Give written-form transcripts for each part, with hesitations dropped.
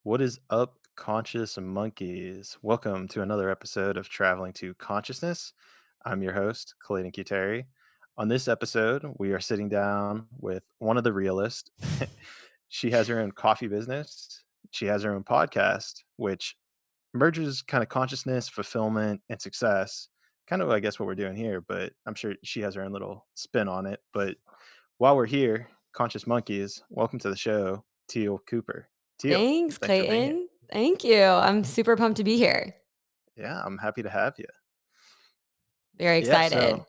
What is up, conscious monkeys? Welcome to another episode of Traveling to Consciousness. I'm your host, Clayton Terry. On this episode, we are sitting down with one of the realists. She has her own coffee business. She has her own podcast, which merges kind of consciousness, fulfillment, and success. Kind of, I guess, what we're doing here, but I'm sure she has her own little spin on it. But while we're here, conscious monkeys, welcome to the show, Teal Cooper. Teal, Thanks, thanks for being here. Clayton. Thank you. I'm super pumped to be here. Yeah, I'm happy to have you. Very Yeah, so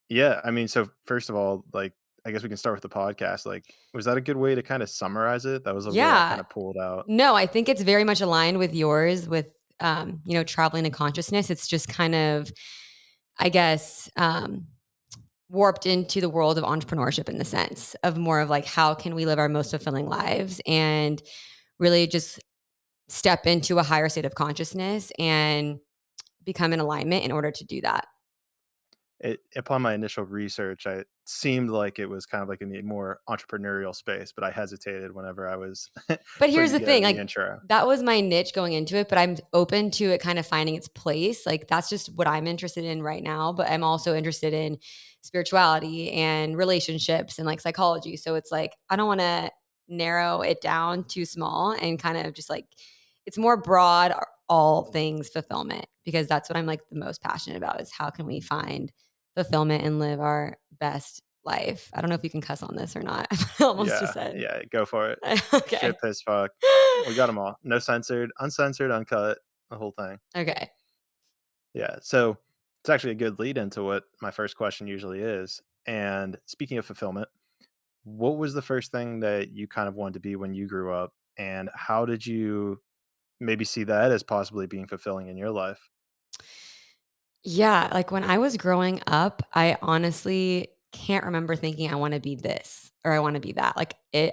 excited. so first of all, like, I guess we can start with the podcast. Like, was that a good way to kind of summarize it? That was a way I kind Yeah. of pulled out. No, I think it's very much aligned with yours with traveling to consciousness. It's just kind of, I guess, warped into the world of entrepreneurship in the sense of more of like how can we live our most fulfilling lives and really just step into a higher state of consciousness and become in alignment in order to do that. Upon my initial research, I it seemed like it was kind of like in the more entrepreneurial space, but I hesitated whenever I was But putting here's the together thing, the like, intro. that was my niche going into it, but I'm open to it kind of finding its place. Like, that's just what I'm interested in right now, but I'm also interested in spirituality and relationships and, like, psychology. So it's like, I don't wanna narrow it down too small and kind of just, like it's more broad, all things fulfillment, because that's what I'm, like, the most passionate about is how can we find fulfillment and live our best life. I don't know if you can cuss on this or not. I almost just Yeah, said. yeah, go for it. Shit, Okay. piss, fuck. We got them all. No censored, uncensored, uncut, the whole thing. Okay. Yeah. So it's actually a good lead into what my first question usually is. And speaking of fulfillment, what was the first thing that you kind of wanted to be when you grew up? And how did you maybe see that as possibly being fulfilling in your life? Yeah, like when I was growing up, I honestly can't remember thinking I want to be this or I want to be that.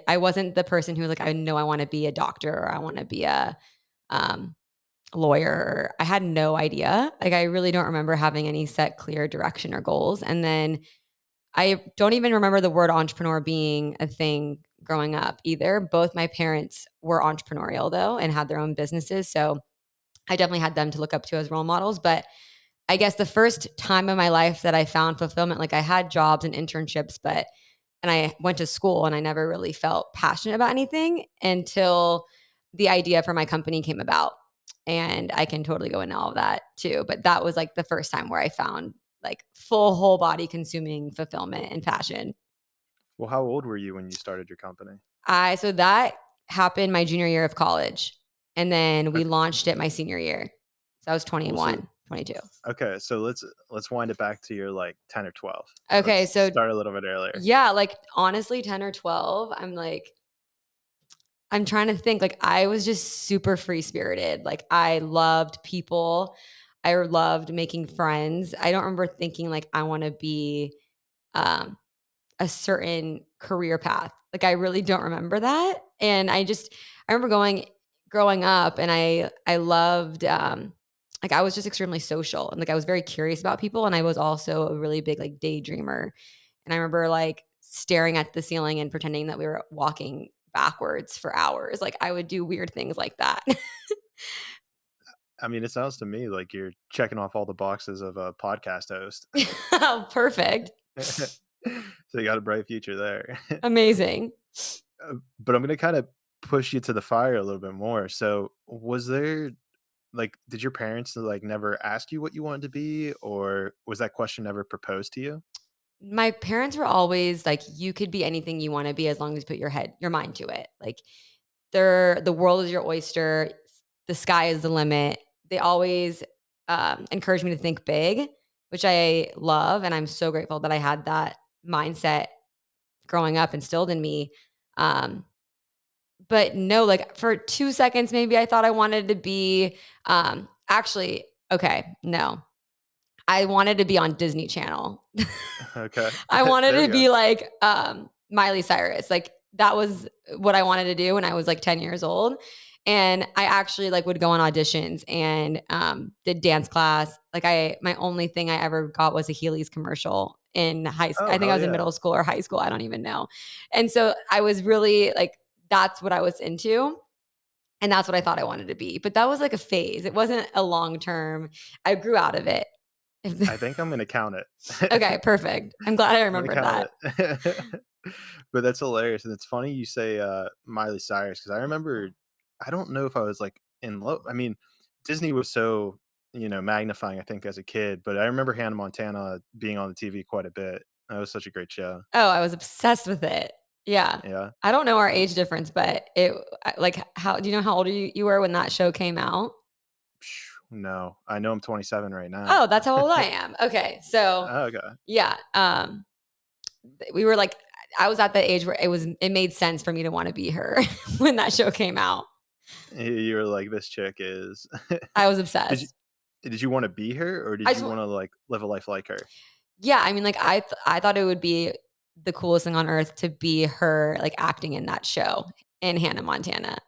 I wasn't the person who like I know I want to be a doctor or I want to be a um, lawyer. I had no idea. Like I really don't remember having any set clear direction or goals. And then I don't even remember the word entrepreneur being a thing growing up either. Both my parents were entrepreneurial though and had their own businesses, so I definitely had them to look up to as role models. But I guess the first time in my life that I found fulfillment, like I had jobs and internships, and I went to school and I never really felt passionate about anything until the idea for my company came about. And I can totally go into all of that too. But that was like the first time where I found like full whole body consuming fulfillment and passion. Well, how old were you when you started your company? So that happened my junior year of college. And then we Okay. launched it my senior year. So I was Well, so 21, 22. okay, so let's wind it back to your like 10 or 12. Okay. Let's So start a little bit earlier. yeah, like honestly, 10 or 12, I'm trying to think. Like, I was just super free spirited. Like, I loved people. I loved making friends. I don't remember thinking, like, I want to be um, a certain career path. Like, I really don't remember that. And I remember growing up and I loved, like, I was just extremely social and like, I was very curious about people. And I was also a really big, like, daydreamer. And I remember like staring at the ceiling and pretending that we were walking backwards for hours. Like I would do weird things like that. I mean, it sounds to me like you're checking off all the boxes of a podcast host. Perfect. So you got a bright future there. Amazing. But I'm gonna kinda push you to the fire a little bit more. So, was there like, did your parents, like, never ask you what you wanted to be, or was that question never proposed to you? My parents were always like, you could be anything you want to be as long as you put your mind to it. Like the world is your oyster. The sky is the limit. They always encouraged me to think big, which I love. And I'm so grateful that I had that mindset growing up instilled in me. Um, but no, like for 2 seconds, maybe I thought I wanted to be actually, okay, no. I wanted to be on Disney Channel. Okay. I wanted There to we go. be like Miley Cyrus. Like that was what I wanted to do when I was like 10 years old. And I actually like would go on auditions and did dance class. Like my only thing I ever got was a Heelys commercial in high school. Oh, I think I hell was in yeah. middle school or high school. I don't even know. And so I was really like, that's what I was into. and that's what I thought I wanted to be, but that was like a phase. It wasn't a long term. I grew out of it. I think I'm gonna count Okay, it. perfect. I'm glad I I'm gonna remembered count that. it. But that's hilarious, and it's funny you say, Miley Cyrus, because I remember I don't know if I was, like, in love. I mean, Disney was so, magnifying, I think, as a kid, but I remember Hannah Montana being on the TV quite a bit. That was such a great show. Oh, I was obsessed with it. Yeah. Yeah. I don't know our W age difference, but like, how do you know how old you were when that show came out? No. I know I'm 27 right now. Oh, that's how old I am. Okay, so, Oh, okay. yeah, we were like I was at the age where it made sense for me to wanna be her when that show came out. You were like, "This chick is." I was Did you obsessed. did you wanna be her, or I did just you wa wanna, like, live a life like her? Yeah, I mean, like, I thought it would be the coolest thing on earth to be her, like, acting in that show in Hannah Montana.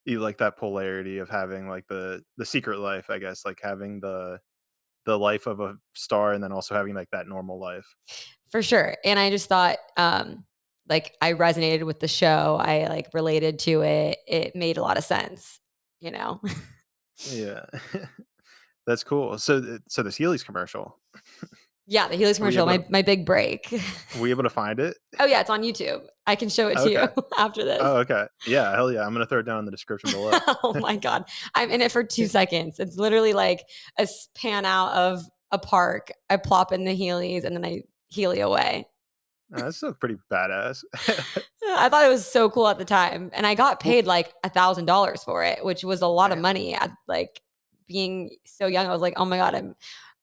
You like that polarity of having, like, the secret life, I guess, like, having the life of a star and then also having, like, that normal life. For sure, and I just thought, like, I resonated with the show, I, like, related to it, it made a lot of sense, you know? Yeah. That's cool. So this Heelys commercial, Yeah, the Helios were you Commercial, able to my big break. were you able to find it? Oh, yeah, it's on YouTube. I can show it to you Okay. after this. Oh, okay. Yeah, hell yeah, I'm gonna throw it down in the description below. Oh my god. I'm in it for 2 seconds. It's literally like a pan out of a park. I plop in the Heelys and then I Heely away. That's still pretty badass. I thought it was so cool at the time, and I got Well, paid like $1,000 for it, which was a lot of damn. money at, like, being so young. I was like, "Oh my god,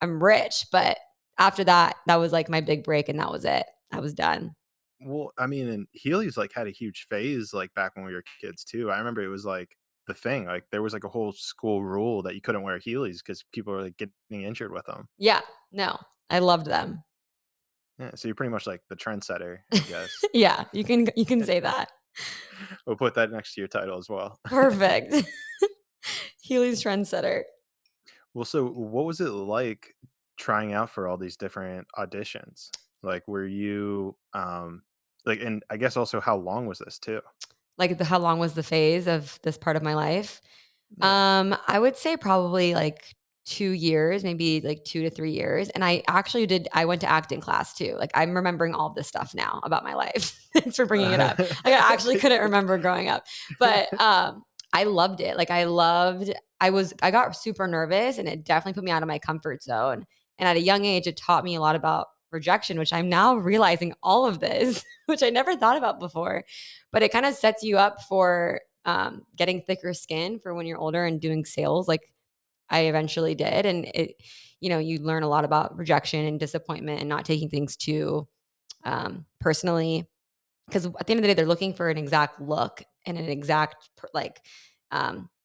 I'm rich," but after that, that was, like, my big break, and that was it. I was done. Well, I mean, and Heelys, like, had a huge phase, like, back when we were kids too. I remember it was, like, the thing, like, there was, like, a whole school rule that you couldn't wear Heelys because people were, like, getting injured with them. Yeah, no, I loved them. Yeah, so you're pretty much, like, the trendsetter, I guess. Yeah, you can say that. We'll put that next to your title as well. Perfect. Heelys trendsetter. Well, so what was it like trying out for all these different auditions? Like, were you, like, and I guess also how long was this too? Like, how long was the phase of this part of my life? Yeah. I would say probably like 2 years, maybe like 2 to 3 years, and I went to acting class too, like, I'm remembering all this stuff now about my life. Thanks for bringing it up. Like, I actually couldn't remember growing up, but, I loved it, like, I got super nervous, and it definitely put me out of my comfort zone, and at a young age, it taught me a lot about rejection, which I'm now realizing all of this, which I never thought about before, but it kinda sets you up for getting thicker skin for when you're older and doing sales like I eventually did. And you learn a lot about rejection and disappointment and not taking things too personally. Because at the end of the day, they're looking for an exact look and an exact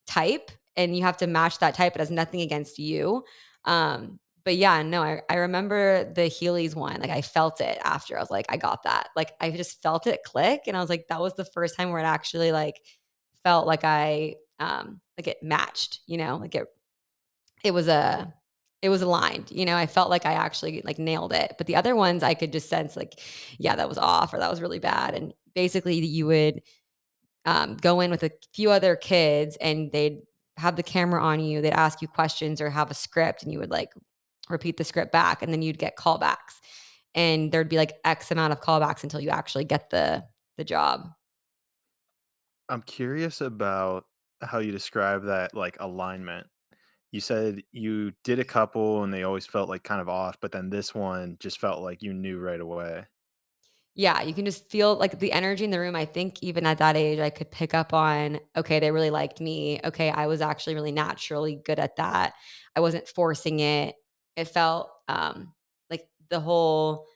type. And you have to match that type. It has nothing against you. But yeah, no, I remember the Heelys one. Like I felt it after. I was like, I got that. Like I just felt it click. And I was like, that was the first time where it actually like felt like like it matched, like it was aligned, I felt like I actually like nailed it. But the other ones I could just sense like, yeah, that was off or that was really bad. And basically you would go in with a few other kids and they'd have the camera on you. They'd ask you questions or have a script and you would like repeat the script back and then you'd get callbacks. And there'd be like X amount of callbacks until you actually get the job. I'm curious about how you describe that, like, alignment. You said you did a couple and they always felt, like, kind of off, but then this one just felt like you knew right away. Yeah, you can just feel like the energy in the room. I think even at that age, I could pick up on, okay, they really liked me. Okay, I was actually really naturally good at that. I wasn't forcing it. It felt like the whole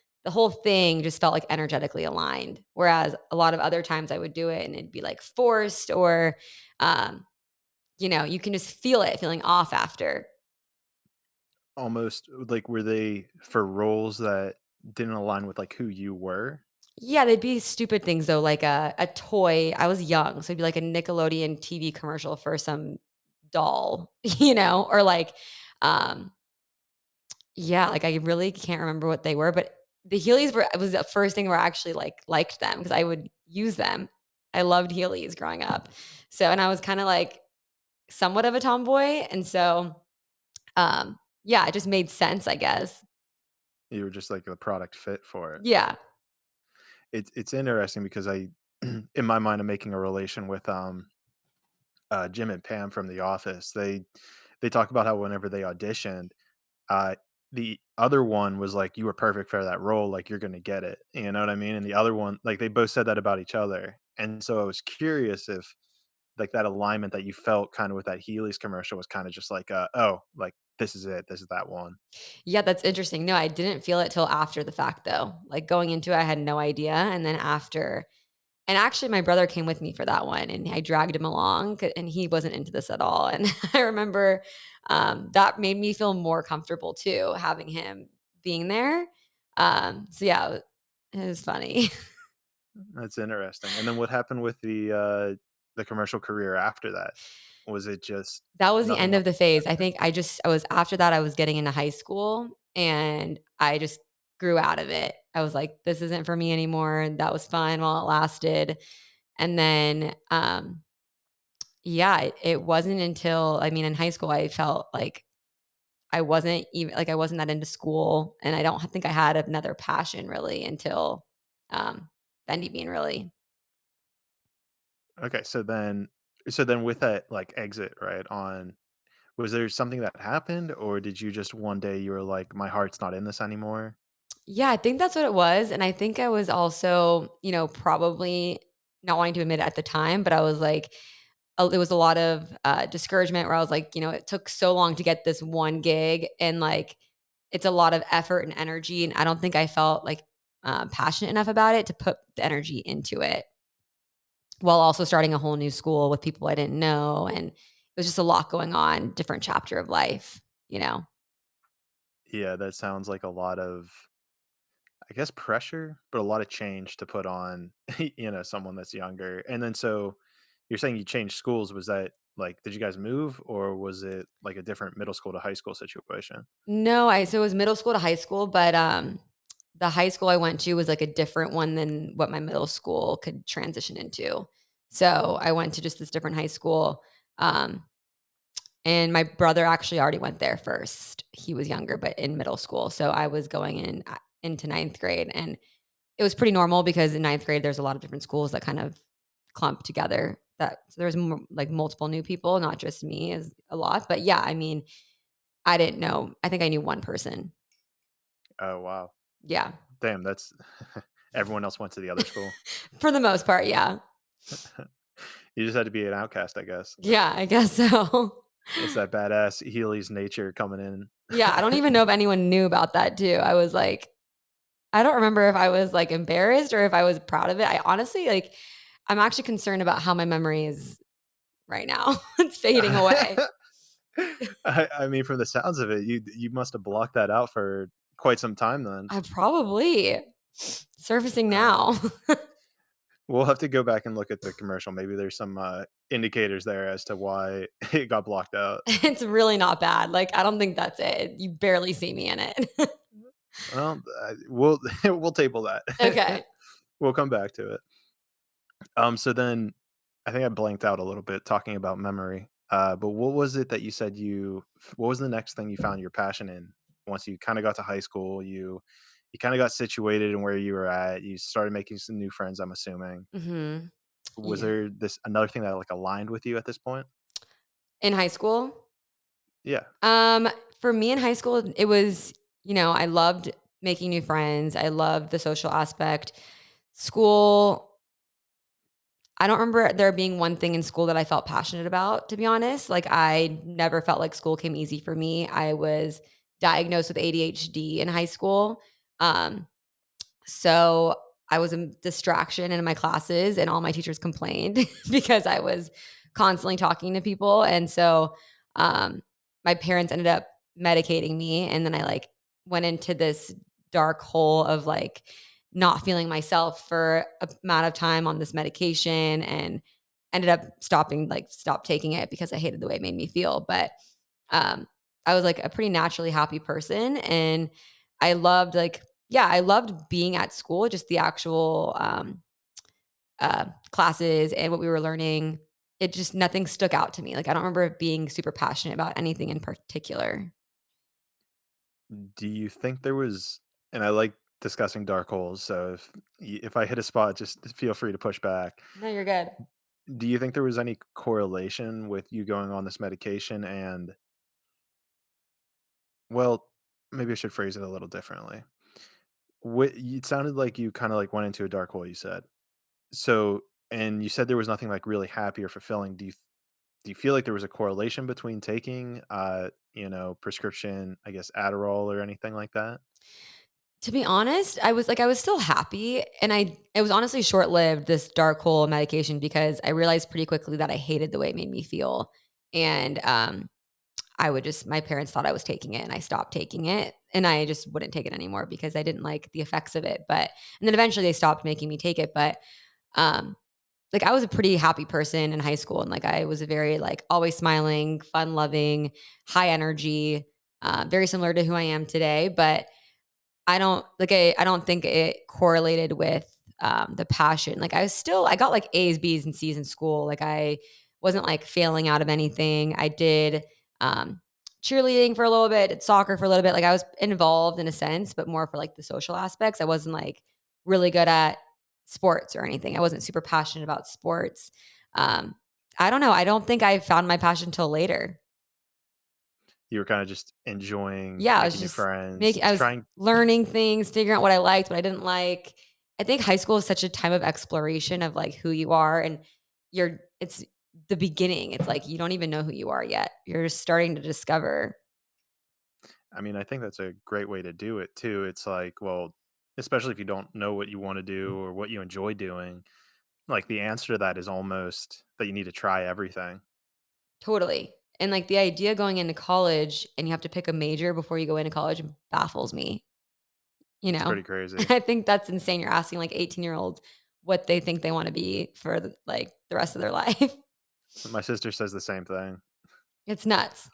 thing just felt like energetically aligned. Whereas a lot of other times I would do it and it'd be like forced or um, you can just feel it feeling off after. Almost like, were they for roles that didn't align with, like, who you were? Yeah, they'd be stupid things though, like a toy. I was young, so it'd be like a Nickelodeon TV commercial for some doll, or like, um, yeah, like I really can't remember what they were, but the Heelys were it was the first thing where I actually like liked them because I would use them. I loved Heelys growing up. So and I was kinda, like, somewhat of a tomboy, and so, yeah, it just made sense, I guess. You were just like the product fit for it. Yeah. It's interesting because in my mind, I'm making a relation with Jim and Pam from The Office. They talk about how whenever they auditioned, uh, the other one was like, "You were perfect for that role, like, you're gonna get it." You know what I mean? And the other one like, they both said that about each other. And so I was curious if, like, that alignment that you felt kinda with that Heelys commercial was kinda just like, "Oh, like, this is it. This is that one." Yeah, that's interesting. No, I didn't feel it till after the fact, though. Like, going into it, I had no idea, and then after and actually, my brother came with me for that one, and I dragged him along, and he wasn't into this at all, and I remember, that made me feel more comfortable too, having him being there. So yeah, it was funny. That's interesting. And then what happened with the commercial career after that? Was it just That was the nothing end else of the phase. I after? think I was after that, I was getting into high school, and I just grew out of it. I was like, "This isn't for me anymore," and that was fun while it lasted, and then, yeah, it wasn't until I mean, in high school, I felt like I wasn't even like, I wasn't that into school, and I don't think I had another passion really until, um, Bendy Bean, really. Okay, so then with that, like, exit, right, on was there something that happened, or did you just one day you were like, "My heart's not in this anymore?" Yeah, I think that's what it was, and I think I was also, probably not wanting to admit it at the time, but I was like, there was a lot of, discouragement where I was like, it took so long to get this one gig, and, like, it's a lot of effort and energy, and I don't think I felt, like, passionate enough about it to put the energy into it, while also starting a whole new school with people I didn't know, and it was just a lot going on, different chapter of life, you know? Yeah, that sounds like a lot of, I guess, pressure, but a lot of change to put on, someone that's younger. And then so you're saying you changed schools. Was that like, did you guys move, or was it like a different middle school to high school situation? No, I so it was middle school to high school, but, the high school I went to was, like, a different one than what my middle school could transition into. So, I went to just this different high school, um, and my brother actually already went there first. He was younger, but in middle school, so I was going into ninth grade, and it was pretty normal because in ninth grade, there's a lot of different schools that kind of clump together that so there was like, multiple new people, not just me is a lot, but yeah, I mean, I didn't know I think I knew one person. Oh, wow. Yeah. Damn, that's everyone else went to the other school. For the most part, yeah. You just had to be an outcast, I guess. Yeah, I guess so. It's that badass Healy's nature coming in. Yeah, I don't even know if anyone knew about that too. I was like I don't remember if I was, like, embarrassed or if I was proud of it. I honestly, like I'm actually concerned about how my memory is right now. It's fading away. I mean, from the sounds of it, you must have blocked that out for quite some time then. I probably surfacing Uh, now. we'll have to go back and look at the commercial. Maybe there's some, indicators there as to why it got blocked out. It's really not bad. Like, I don't think that's it. You barely see me in it. Well, we'll we'll table that. Okay. We'll come back to it. So then I think I blanked out a little bit talking about memory. But what was it that you said what was the next thing you found your passion in once you kind of got to high school? You kind of got situated in where you were at. You started making some new friends, I'm assuming. Mhm. Was Yeah. there this another thing that like aligned with you at this point? In high school? Yeah. Um, for me in high school, it was, I loved making new friends. I loved the social aspect. School, I don't remember there being one thing in school that I felt passionate about, to be honest. Like, I never felt like school came easy for me. I was diagnosed with ADHD in high school. Um, So, I was a distraction in my classes, and all my teachers complained because I was constantly talking to people, and so, um, my parents ended up medicating me, and then I, like, went into this dark hole of, like, not feeling myself for a amount of time on this medication and ended up stopped taking it because I hated the way it made me feel, but, um, I was, like, a pretty naturally happy person, and I loved, like yeah, I loved being at school, just the actual, classes and what we were learning, it just nothing stuck out to me. Like, I don't remember being super passionate about anything in particular. Do you think there was, and I like discussing dark holes, so if I hit a spot, just feel free to push back. No, you're good. Do you think there was any correlation with you going on this medication and, well, maybe I should phrase it a little differently. It sounded like you kinda, like, went into a dark hole, you said. So, and you said there was nothing, like, really happy or fulfilling. Do you feel like there was a correlation between taking, prescription, I guess, Adderall or anything like that? To be honest, I was still happy, and it was honestly short-lived, this dark hole medication, because I realized pretty quickly that I hated the way it made me feel, and, I would just my parents thought I was taking it, and I stopped taking it, and I just wouldn't take it anymore because I didn't like the effects of it, but and then eventually they stopped making me take it, but, um, like, I was a pretty happy person in high school, and, like, I was a very, like, always smiling, fun-loving, high energy, very similar to who I am today, but I don't think it correlated with, the passion. Like, I got, like, A's, B's, and C's in school. Like, I wasn't, like, failing out of anything. I did, cheerleading for a little bit, did soccer for a little bit. Like, I was involved in a sense, but more for, like, the social aspects. I wasn't, like, really good at sports or anything. I wasn't super passionate about sports. Um, I don't know. I don't think I found my passion till later. You were kinda just enjoying Yeah, I was making new just friends, making I was trying. learning things, figuring out what I liked, what I didn't like. I think high school is such a time of exploration of, like, who you are, and it's the beginning. It's like you don't even know who you are yet. You're just starting to discover. I mean, I think that's a great way to do it too. It's like, well, especially if you don't know what you wanna do or what you enjoy doing, like, the answer to that is almost that you need to try everything. Totally. And, like, the idea going into college and you have to pick a major before you go into college baffles me, you It's know? pretty crazy. I think that's insane. You're asking, like, 18-year-olds what they think they wanna be for the rest of their life. My sister says the same thing. It's nuts.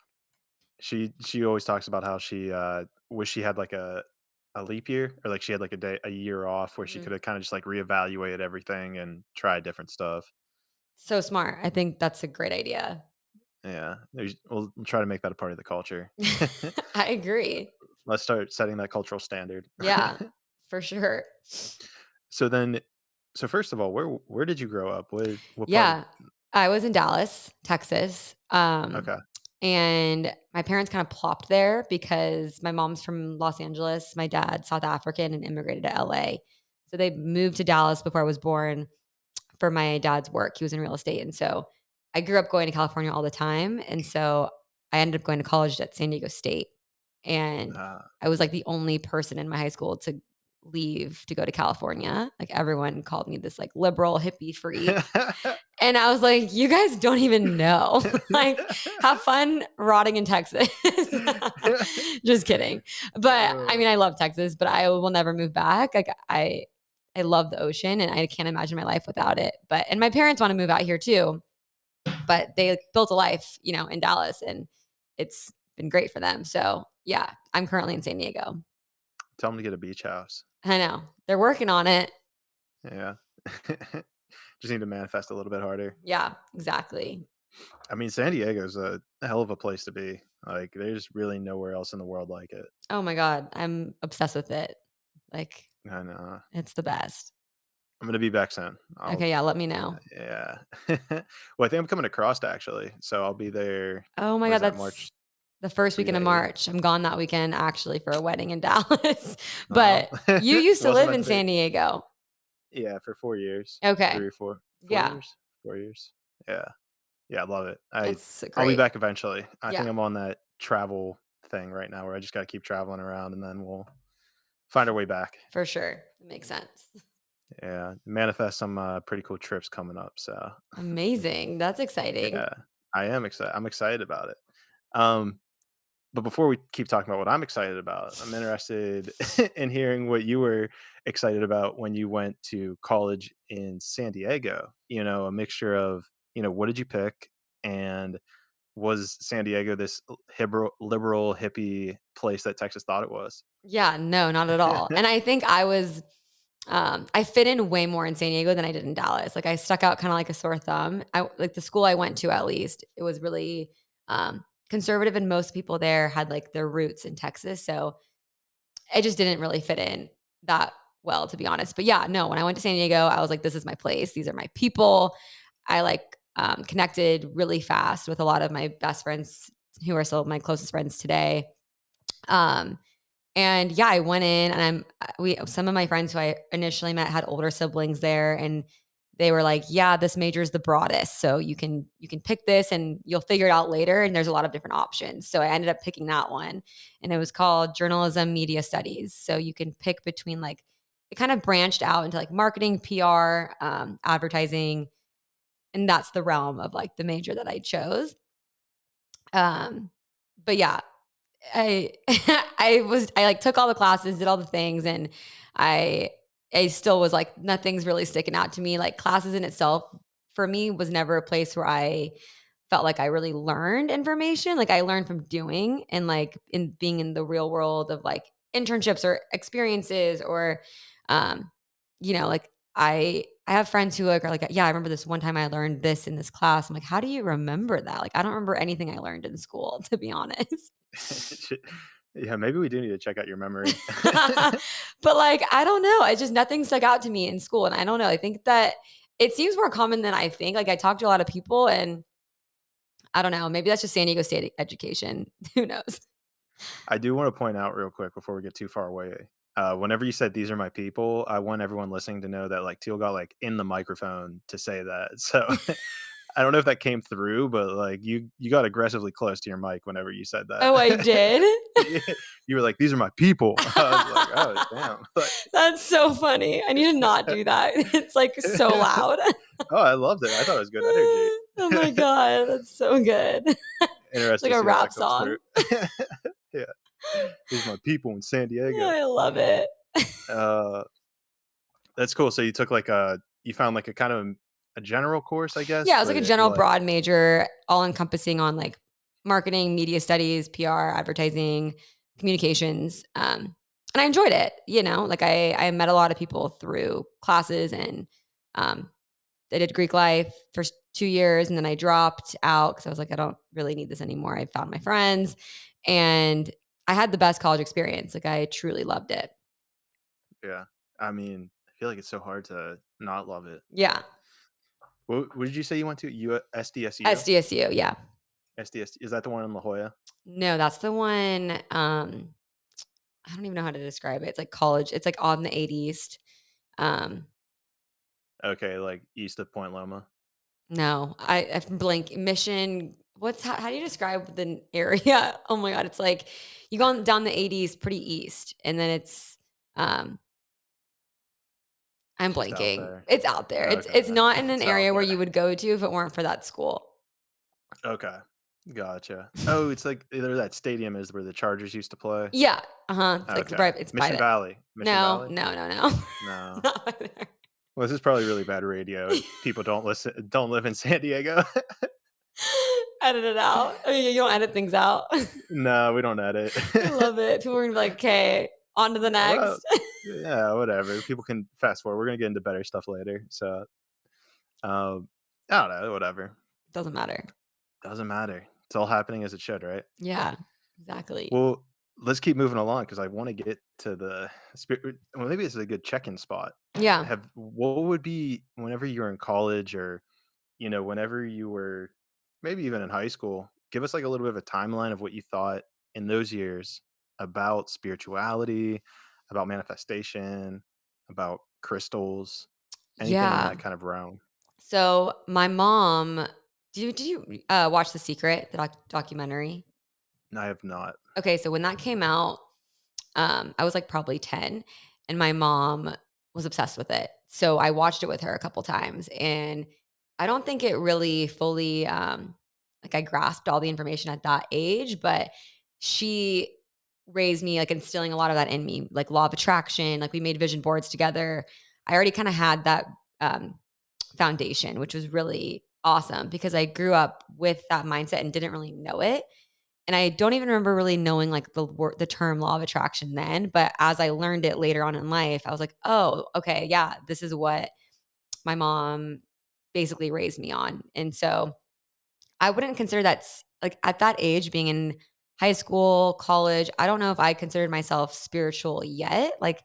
She always talks about how she, wish she had, like, a leap year, or, like, she had, like, a year off where she Mhm. coulda kinda just, like, reevaluated everything and try different stuff. So smart. I think that's a great idea. Yeah, we'll try to make that a part of the culture. I agree. Let's start setting that cultural standard. Yeah, for sure. So then, so first of all, where did you grow up? What part of? Yeah. I was in Dallas, Texas, Okay. and my parents kinda plopped there because my mom's from Los Angeles, my dad's South African and immigrated to LA. So they moved to Dallas before I was born for my dad's work. He was in real estate, and so I grew up going to California all the time, and so I ended up going to college at San Diego State, and Uh, I was, like, the only person in my high school to leave to go to California. Like, everyone called me this, like, liberal hippie freak, and I was like, "You guys don't even know. Like, have fun rotting in Texas." Just kidding. But, I mean, Oh, I love Texas, but I will never move back. Like, I love the ocean, and I can't imagine my life without it. But and my parents wanna move out here too, but they built a life, in Dallas, and it's been great for them. So, yeah, I'm currently in San Diego. tell them to get a beach house. I know. They're working on it. Yeah. Just need to manifest a little bit harder. Yeah, exactly. I mean, San Diego's a hell of a place to be. Like, there's really nowhere else in the world like it. Oh my god, I'm obsessed with it. Like, I know. it's the best. I'm gonna be back soon. I'll Okay, yeah, let me know. Yeah. Well, I think I'm coming across actually, so I'll be there. Oh my What god, is that, that's March the first 3 weekend to of 8? March. I'm gone that weekend actually for a wedding in Dallas. Oh, But you it used to wasn't live meant in to be. San Diego. Yeah, for 4 years, Okay. 3 or 4 Yeah, years? 4 years. Yeah. Yeah, I love it. it's I'll be great. back eventually. I think Yeah, I'm on that travel thing right now where I just gotta keep traveling around and then we'll find our way back. for sure. It makes sense. Yeah, manifest some, pretty cool trips coming up, so Amazing. That's exciting. yeah, I'm excited about it. Um, but before we keep talking about what I'm excited about, I'm interested in hearing what you were excited about when you went to college in San Diego. A mixture of, what did you pick? And was San Diego this liberal hippie place that Texas thought it was? Yeah, no, not at all. And I think I was I fit in way more in San Diego than I did in Dallas. Like, I stuck out kinda like a sore thumb. I like, the school I went to, at least, it was really, conservative, and most people there had, like, their roots in Texas, so I just didn't really fit in that well, to be honest. But yeah, no, when I went to San Diego, I was like, "This is my place. These are my people." I, like, connected really fast with a lot of my best friends who are still my closest friends today. Um, and yeah, I went in, and we some of my friends who I initially met had older siblings there, and they were like, "Yeah, this major is the broadest, so you can pick this and you'll figure it out later, and there's a lot of different options." So I ended up picking that one, and it was called Journalism Media Studies. So you can pick between, like, it kind of branched out into, like, marketing, PR, advertising, and that's the realm of, like, the major that I chose. Um, but yeah, I I, like, took all the classes, did all the things, and I I still was like, nothing's really sticking out to me. Like, classes in itself, for me, was never a place where I felt like I really learned information. Like, I learned from doing, and, like, in being in the real world of, like, internships or experiences, or, um, like, I have friends who, like, are like, "Yeah, I remember this one time I learned this in this class." I'm like, "How do you remember that?" Like, I don't remember anything I learned in school, to be honest. Yeah, maybe we do need to check out your memory. But, like, I don't know, I just nothing stuck out to me in school, and I don't know, I think that it seems more common than I think. Like, I talked to a lot of people, and I don't know, maybe that's just San Diego State education. Who knows? I do wanna point out real quick before we get too far away, whenever you said, "These are my people," I want everyone listening to know that, like, Teal got, like, in the microphone to say that, so I don't know if that came through, but, like, you got aggressively close to your mic whenever you said Oh, I that. did? Yeah, you were like, "These are my people." I was like, "Oh, damn." Like That's so funny. I need to not do that. It's, like, so loud. Oh, I loved it. I thought it was good energy. Oh my god, that's so good. It's Interested like to a see how rap that comes song. through. Yeah. These are my people in San Diego. I love it. Uh, that's cool. So you took like you found like a kind of a general course, I guess, Yeah, it was like a but general like broad major, all encompassing on, like, marketing, media studies, PR, advertising, communications, and I enjoyed it, like, I met a lot of people through classes, and, um, I did Greek life for 2 years, and then I dropped out because I was like, "I don't really need this anymore." I found my friends, and I had the best college experience. Like, I truly loved it. yeah. I mean, I feel like it's so hard to not love it. Yeah. What did you say you went to? SDSU? SDSU, yeah. SDS is that the one in La Jolla? No, that's the one, I don't even know how to describe it. It's like college. It's like on the 8 East. Um, Okay, like east of Point Loma. no, I blank Mission. How do you describe the area? Oh my god, it's like you go down the 80s pretty east, and then um I'm It's just out blanking. there. It's out there. It's Okay. not in an It's out area where there. you would go to if it weren't for that school. Okay. Gotcha. Oh, it's like either that stadium is where the Chargers used to play? Yeah, uh-huh. It's like Okay. right. It's by Mission it. Valley. Mission No, Valley? no, no, no. No. Not by there. Well, this is probably really bad radio if people don't live in San Diego. Edit it out. I mean, you don't edit things out. No, we don't edit. I love it. People are gonna be like, "Okay, on to the Well, next." yeah, whatever. People can fast forward. We're gonna get into better stuff later. So, um, I don't know, whatever. Doesn't matter. Doesn't matter. It's all happening as it should, right? Yeah, exactly. Well, let's keep moving along because I want to get to the spirit. Well, maybe this is a good check-in spot. Yeah. Have what would be whenever you were in college or whenever you were maybe even in high school, give us like a little bit of a timeline of what you thought in those years about spirituality, about manifestation, about crystals, anything in Yeah. that kind of realm. So, my mom did you watch The Secret, the documentary? I have not. Okay, so when that came out, I was, like, probably 10, and my mom was obsessed with it. So I watched it with her a couple times, and I don't think it really fully, like, I grasped all the information at that age, but she raised me, like, instilling a lot of that in me, like, law of attraction, like, we made vision boards together. I already kinda had that, foundation, which was really awesome because I grew up with that mindset and didn't really know it. And I don't even remember really knowing like the term law of attraction then, but as I learned it later on in life, I was like, "Oh, okay, yeah, this is what my mom basically raised me on." And so I wouldn't consider that like at that age being in high school, college, I don't know if I considered myself spiritual yet. Like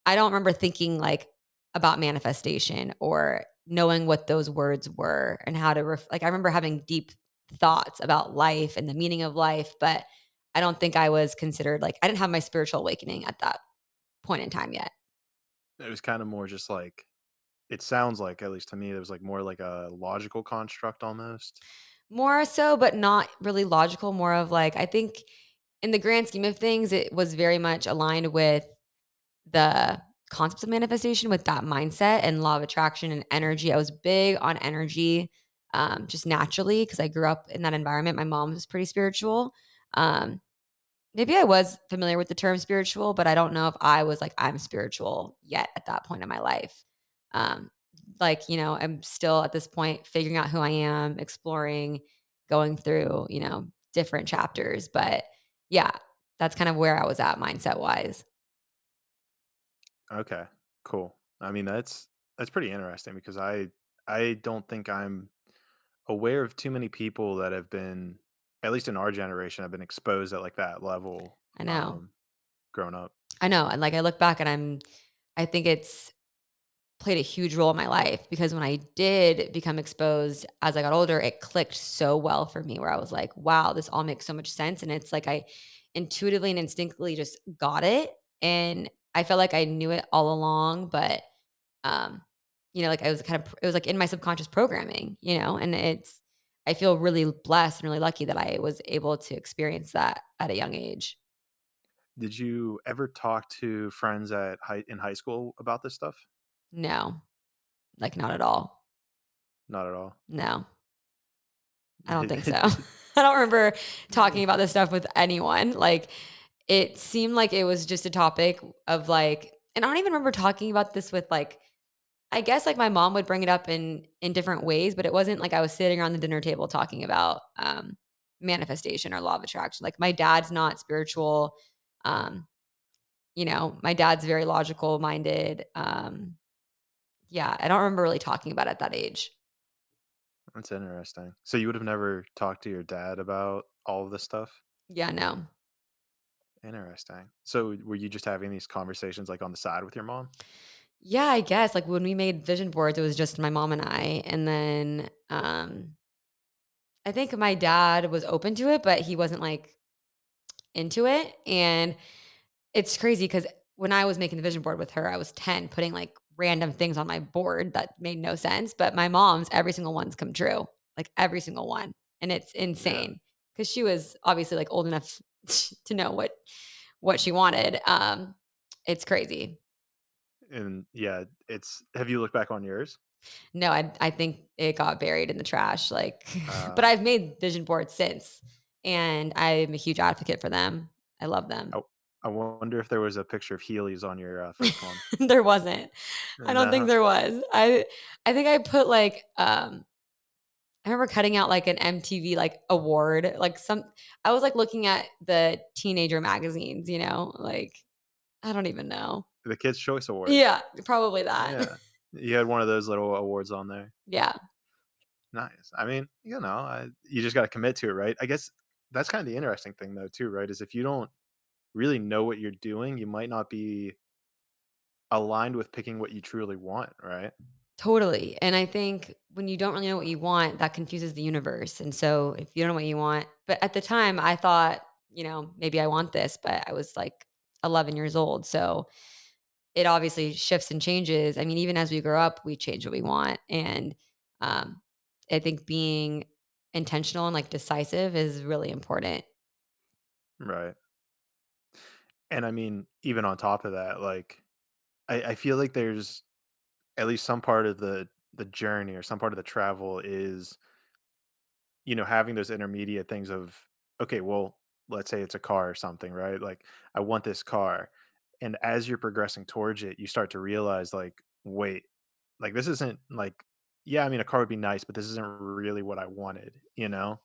I don't remember thinking like about manifestation or knowing what those words were and how to like I remember having deep thoughts about life and the meaning of life, but I don't think I was considered like I didn't have my spiritual awakening at that point in time yet. It was kinda more just like it sounds like, at least to me, it was, like, more like a logical construct almost. More so, but not really logical, more of like I think in the grand scheme of things, it was very much aligned with the concepts of manifestation with that mindset and law of attraction and energy. I was big on energy, just naturally because I grew up in that environment. My mom was pretty spiritual. Um, Maybe I was familiar with the term spiritual, but I don't know if I was like, I'm spiritual yet at that point in my life. Um, I'm still at this point figuring out who I am, exploring, going through, different chapters. But yeah, that's kind of where I was at mindset wise. Okay, cool. I mean, that's pretty interesting because I don't think I'm aware of too many people that have been, at least in our generation, have been exposed at, like, that level, I know. growing up. I know. And like I look back and I think it's played a huge role in my life because when I did become exposed as I got older, it clicked so well for me where I was like, wow, this all makes so much sense. And it's like I intuitively and instinctively just got it. And I felt like I knew it all along, but um, like I was it was like in my subconscious programming, and I feel really blessed and really lucky that I was able to experience that at a young age. Did you ever talk to friends at high school about this stuff? No, like not at all. Not at all. No. I don't think so. I don't remember talking about this stuff with anyone. Like, it seemed like it was just a topic of like and I don't even remember talking about this with like I guess like my mom would bring it up in different ways, but it wasn't like I was sitting around the dinner table talking about manifestation or law of attraction. Like my dad's not spiritual. Um, my dad's very logical minded. Yeah, I don't remember really talking about it at that age. That's interesting. So you would have never talked to your dad about all of this stuff? Yeah, no. Interesting. So were you just having these conversations, like, on the side with your mom? Yeah, I guess, like, when we made vision boards, it was just my mom and I, and then, I think my dad was open to it, but he wasn't, like, into it, and it's crazy because when I was making the vision board with her, I was 10 putting, like, random things on my board that made no sense, but my mom's, every single one's come true, like, every single one, and it's Yeah. insane because she was obviously, like, old enough to know what she wanted, it's crazy. And, yeah, it's have you looked back on yours? No, I think it got buried in the trash, like but Uh, I've made vision boards since, and I'm a huge advocate for them. I love them. I I wonder if there was a picture of Heelys on your, first one. There wasn't. I don't think No? there was. I think I put, like, I remember cutting out, like, an MTV, like, award, like, some I was, like, looking at the teenager magazines, like, I don't even know. The Kids' Choice Awards. Yeah, probably that. Yeah. You had one of those little awards on there. Yeah, Nice. I mean, you just gotta commit to it, right? I guess that's kinda the interesting thing, though, too, right? Is if you don't really know what you're doing, you might not be aligned with picking what you truly want, right? totally, and I think when you don't really know what you want, that confuses the universe, and so if you don't know what you want but at the time, I thought, "Maybe I want this," but I was, like, 11 years old, so it obviously shifts and changes. I mean, even as we grow up, we change what we want, and, um, I think being intentional and, like, decisive is really important. Right. And I mean, even on top of that, like, I feel like there's at least some part of the journey or some part of the travel is, having those intermediate things of, okay, well, let's say it's a car or something, right? Like, I want this car. And as you're progressing towards it, you start to realize, like, wait, like, this isn't like, yeah, I mean, a car would be nice, but this isn't really what I wanted, you know?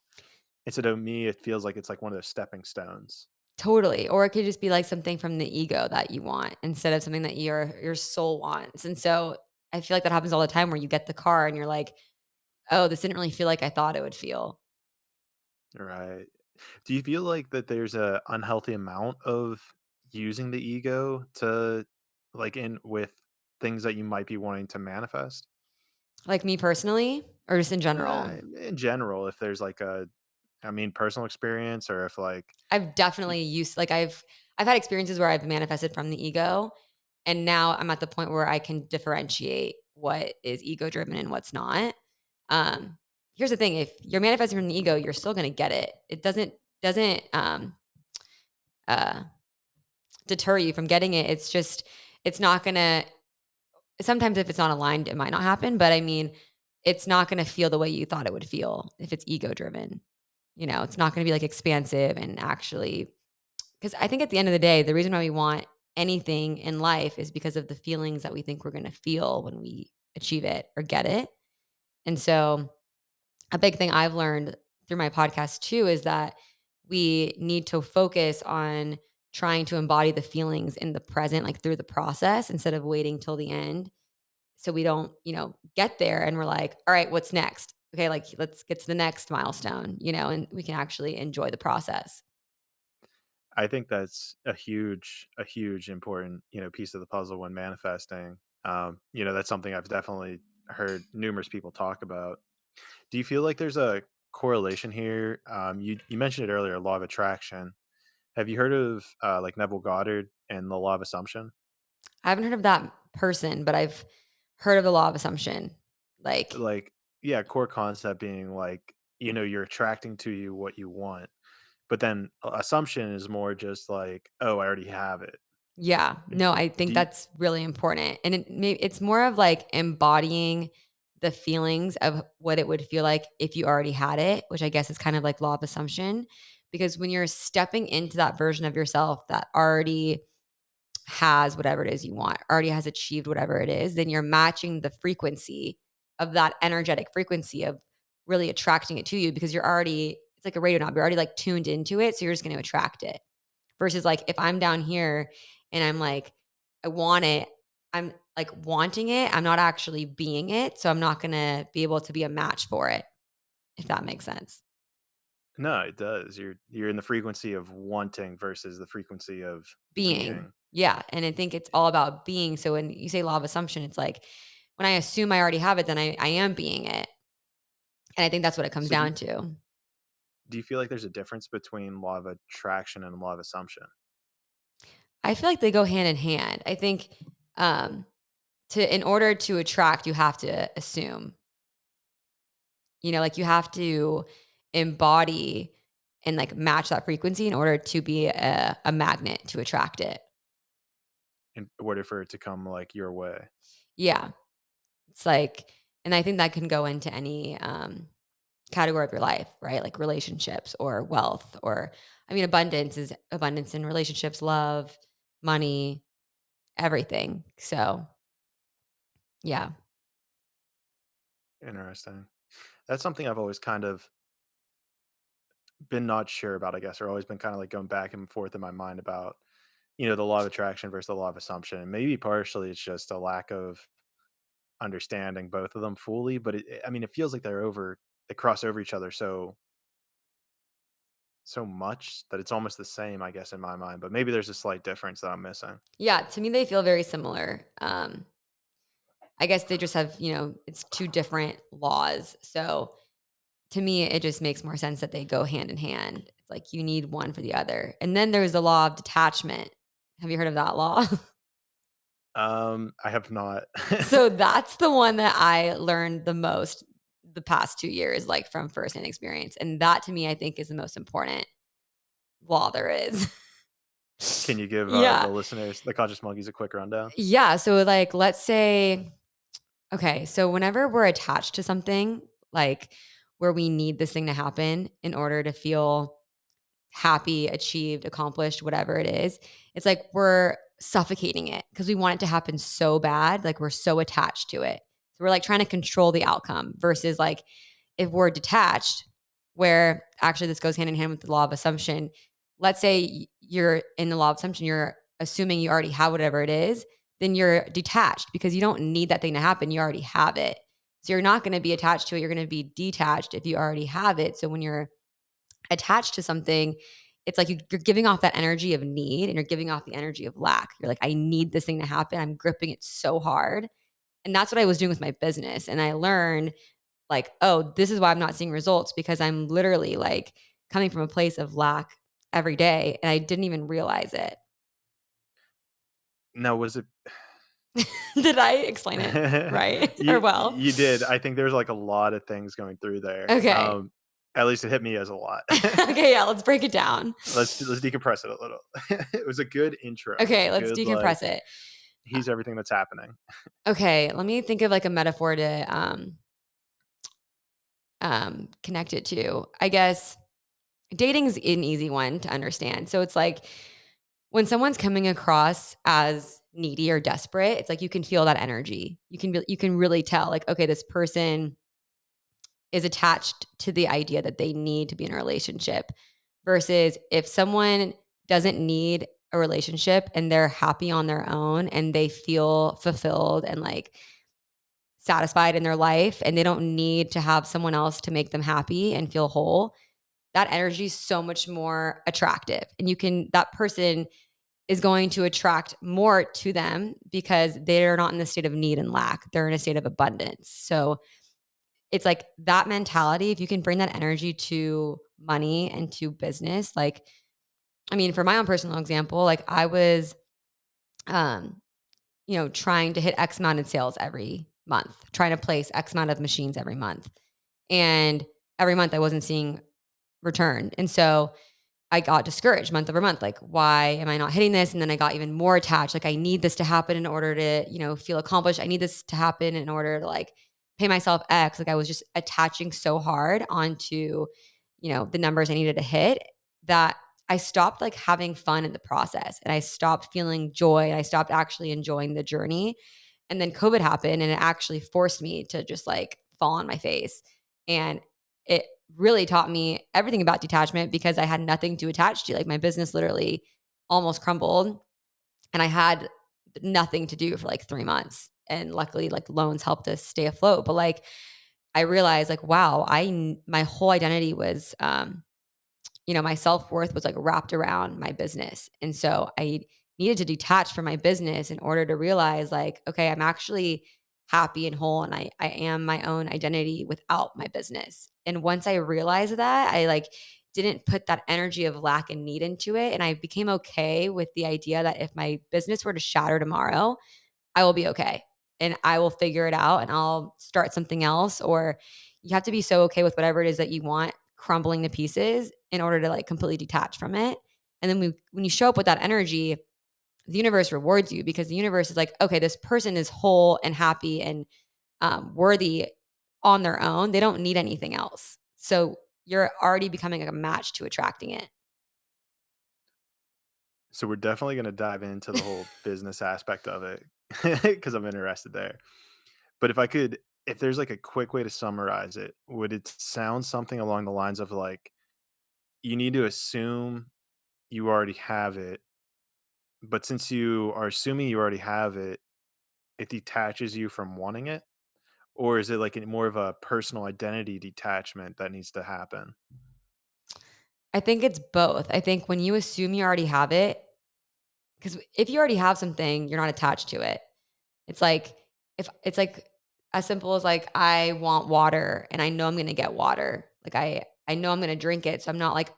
And so to me, it feels like it's like one of those stepping stones. Totally, or it could just be, like, something from the ego that you want instead of something that your soul wants, and so, I feel like that happens all the time where you get the car and you're like, "Oh, this didn't really feel like I thought it would feel." Right. Do you feel like that there's a unhealthy amount of using the ego to like in with things that you might be wanting to manifest? Like, me personally or just in general? In general, if there's like a, I mean, personal experience, or if like, I've y- definitely used like, I've had experiences where I've manifested from the ego, and now I'm at the point where I can differentiate what is ego driven and what's not. Um, Here's the thing, if you're manifesting from the ego, you're still gonna get it. It doesn't uh, deter you from getting it. It's just it's not gonna sometimes if it's not aligned, it might not happen, but I mean, it's not gonna feel the way you thought it would feel if it's ego driven. You know, it's not gonna be, like, expansive and actually. Because I think at the end of the day, the reason why we want anything in life is because of the feelings that we think we're gonna feel when we achieve it or get it. And so, a big thing I've learned through my podcast too is that we need to focus on trying to embody the feelings in the present, like through the process, instead of waiting till the end. So we don't, get there and we're like, all right, what's next? Okay, like let's get to the next milestone, and we can actually enjoy the process. I think that's a huge important, piece of the puzzle when manifesting. That's something I've definitely heard numerous people talk about. Do you feel like there's a correlation here? You mentioned it earlier, law of attraction. Have you heard of like Neville Goddard and the law of assumption? I haven't heard of that person, but I've heard of the law of assumption. Like, Like, yeah, core concept being like, you're attracting to you what you want, but then assumption is more just like, oh, I already have it. yeah, no, I think Do you, that's really important. And it's more of like embodying the feelings of what it would feel like if you already had it, which I guess is kind of like law of assumption. Because when you're stepping into that version of yourself that already has whatever it is you want, already has achieved whatever it is, then you're matching the frequency of that energetic frequency of really attracting it to you because you're already, it's like a radio knob, you're already like tuned into it. So you're just going to attract it. Versus like if I'm down here and I'm like, I want it, I'm like wanting it, I'm not actually being it. So I'm not going to be able to be a match for it, if that makes sense. no, it does. You're in the frequency of wanting versus the frequency of Being. being. Yeah. And I think it's all about being. So when you say law of assumption, it's like when I assume I already have it, then I am being it. And I think that's what it comes So do down to. do you feel like there's a difference between law of attraction and law of assumption? I feel like they go hand in hand. I think um to in order to attract, you have to assume. Like you have to embody and like match that frequency in order to be a magnet to attract it. In order for it to come like your way. Yeah. It's like, and I think that can go into any category of your life, right? Like relationships or wealth, or, I mean, abundance is abundance in relationships, love, money, everything. So, yeah. Interesting. That's something I've always kind of been not sure about, I guess, or always been kind of like going back and forth in my mind about, the law of attraction versus the law of assumption. And maybe partially it's just a lack of understanding both of them fully, but I mean, it feels like they cross over each other so much that it's almost the same, I guess, in my mind. But maybe there's a slight difference that I'm missing. Yeah. To me, they feel very similar. I guess they just have, it's two different laws. So, to me, it just makes more sense that they go hand in hand. It's like you need one for the other. And then there's the law of detachment. Have you heard of that law? I have not. So that's the one that I learned the most the past 2 years, like, from firsthand experience, and that to me, I think is the most important law there is. Can you give the Yeah. listeners, the conscious monkeys, a quick rundown? Yeah, so, like, let's say okay, so whenever we're attached to something, like, where we need this thing to happen in order to feel happy, achieved, accomplished, whatever it is, it's like we're suffocating it because we want it to happen so bad, like, we're so attached to it. So we're, like, trying to control the outcome versus, like, if we're detached, where actually this goes hand in hand with the law of assumption. Let's say you're in the law of assumption, you're assuming you already have whatever it is, then you're detached because you don't need that thing to happen. You already have it. So you're not going to be attached to it. You're going to be detached if you already have it. So when you're attached to something, it's like you're giving off that energy of need and you're giving off the energy of lack. You're like, I need this thing to happen. I'm gripping it so hard. And that's what I was doing with my business. And I learned like, oh, this is why I'm not seeing results because I'm literally like coming from a place of lack every day. And I didn't even realize it. Now was it Did I explain it right or well? you did. I think there's, like, a lot of things going through there. Okay. At least it hit me as a lot. Okay. Yeah. Let's break it down. Let's decompress it a little. It was a good intro, Okay. a Let's good, like, decompress it. here's everything that's happening. Okay. Let me think of like a metaphor to connect it to. I guess dating's an easy one to understand. So it's like when someone's coming across as needy or desperate, it's like you can feel that energy. You can really tell like okay, this person is attached to the idea that they need to be in a relationship versus if someone doesn't need a relationship and they're happy on their own and they feel fulfilled and like satisfied in their life and they don't need to have someone else to make them happy and feel whole, that energy is so much more attractive. And that person is going to attract more to them because they're not in the state of need and lack. They're in a state of abundance. So it's like that mentality, if you can bring that energy to money and to business, like, I mean, for my own personal example, like I was, um, trying to hit X amount in sales every month, trying to place X amount of machines every month. And every month I wasn't seeing return. And so I got discouraged month over month. Like, why am I not hitting this? And then I got even more attached. Like, I need this to happen in order to, feel accomplished. I need this to happen in order to like pay myself X. Like, I was just attaching so hard onto, the numbers I needed to hit that I stopped like having fun in the process and I stopped feeling joy and I stopped actually enjoying the journey. And then COVID happened and it actually forced me to just like fall on my face. And it really taught me everything about detachment because I had nothing to attach to. Like my business literally almost crumbled and I had nothing to do for like 3 months. And luckily like loans helped us stay afloat. But like I realized like, wow, my whole identity was my self-worth was like wrapped around my business. And so I needed to detach from my business in order to realize like, okay, I'm actually happy and whole and I am my own identity without my business. And once I realized that, I like didn't put that energy of lack and need into it. And I became okay with the idea that if my business were to shatter tomorrow, I will be okay and I will figure it out and I'll start something else. Or you have to be so okay with whatever it is that you want crumbling to pieces in order to like completely detach from it. And then when you show up with that energy, the universe rewards you because the universe is like, okay, this person is whole and happy and worthy on their own. They don't need anything else. So you're already becoming like a match to attracting it. So we're definitely gonna dive into the whole business aspect of it because 'cause I'm interested there. But if there's, like, a quick way to summarize it, would it sound something along the lines of, like, you need to assume you already have it, but since you are assuming you already have it, it detaches you from wanting it? Or is it, like, more of a personal identity detachment that needs to happen? I think it's both. I think when you assume you already have it, because if you already have something, you're not attached to it. It's like if it's like as simple as like I want water and I know I'm gonna get water. Like I know I'm gonna drink it. So I'm not like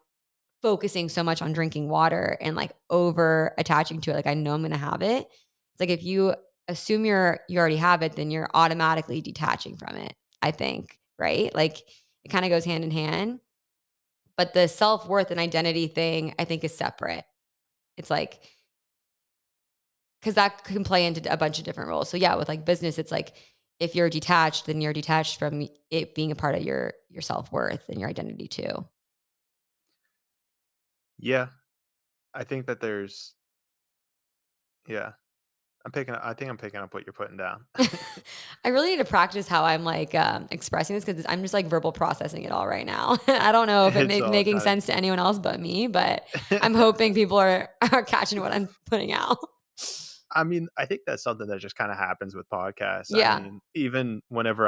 focusing so much on drinking water and like over attaching to it. Like I know I'm gonna have it. It's like if you assume you already have it, then you're automatically detaching from it, I think. Right. Like it kind of goes hand in hand. But the self-worth and identity thing, I think is separate. It's like 'cause that can play into a bunch of different roles. So yeah, with like business, it's like if you're detached, then you're detached from it being a part of your self-worth and your identity too. Yeah, I think that yeah. I think I'm picking up what you're putting down. I really need to practice how I'm like expressing this because I'm just like verbal processing it all right now. I don't know if it It's all making kind sense to anyone else but me, but of I'm hoping people are are catching what I'm putting out. I mean, I think that's something that just kinda happens with podcasts. I Yeah, mean, even whenever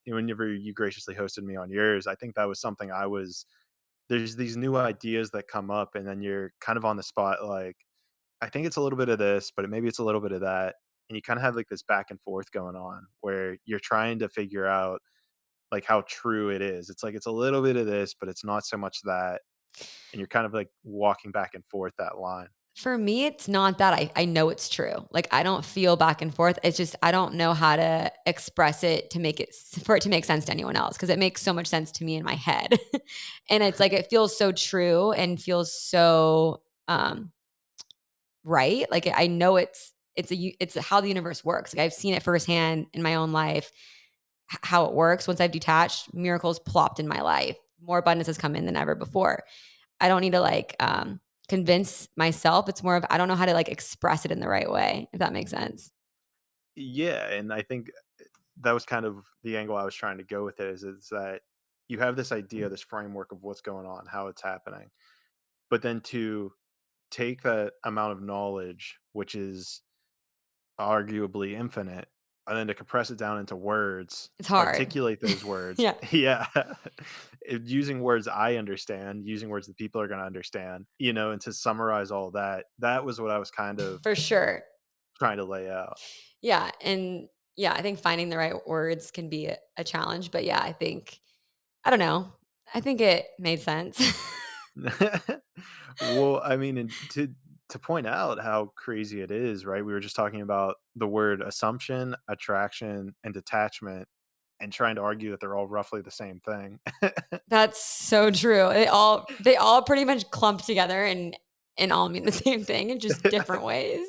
you graciously hosted me on yours, I think that was something I was there's these new ideas that come up, and then you're kind of on the spot, like, "I think it's a little bit of this, but maybe it's a little bit of that," and you kinda have, like, this back and forth going on where you're trying to figure out, like, how true it is. It's like, it's a little bit of this, but it's not so much that, and you're kind of, like, walking back and forth that line. for me, it's not that I know it's true. Like I don't feel back and forth. It's just I don't know how to express it to make it for it to make sense to anyone else because it makes so much sense to me in my head, and it's like it feels so true and feels so right. Like I know it's how the universe works. Like I've seen it firsthand in my own life how it works. Once I've detached, miracles plopped in my life. More abundance has come in than ever before. I don't need to like convince myself. It's more of I don't know how to like express it in the right way, if that makes sense. Yeah, and I think that was kind of the angle I was trying to go with it is that you have this idea, this framework of what's going on, how it's happening. But then to take that amount of knowledge, which is arguably infinite, and then to compress it down into words, It's hard. articulate those words. Yeah, Yeah. Using words I understand, using words that people are going to understand, and to summarize all that, that was what I was kind of for sure. trying to lay out. Yeah, and yeah, I think finding the right words can be a challenge, but yeah, I think I don't know. I think it made sense. Well, I mean, and to point out how crazy it is, right? We were just talking about the word assumption, attraction, and detachment, and trying to argue that they're all roughly the same thing. That's so true. They all pretty much clump together and all mean the same thing in just different ways.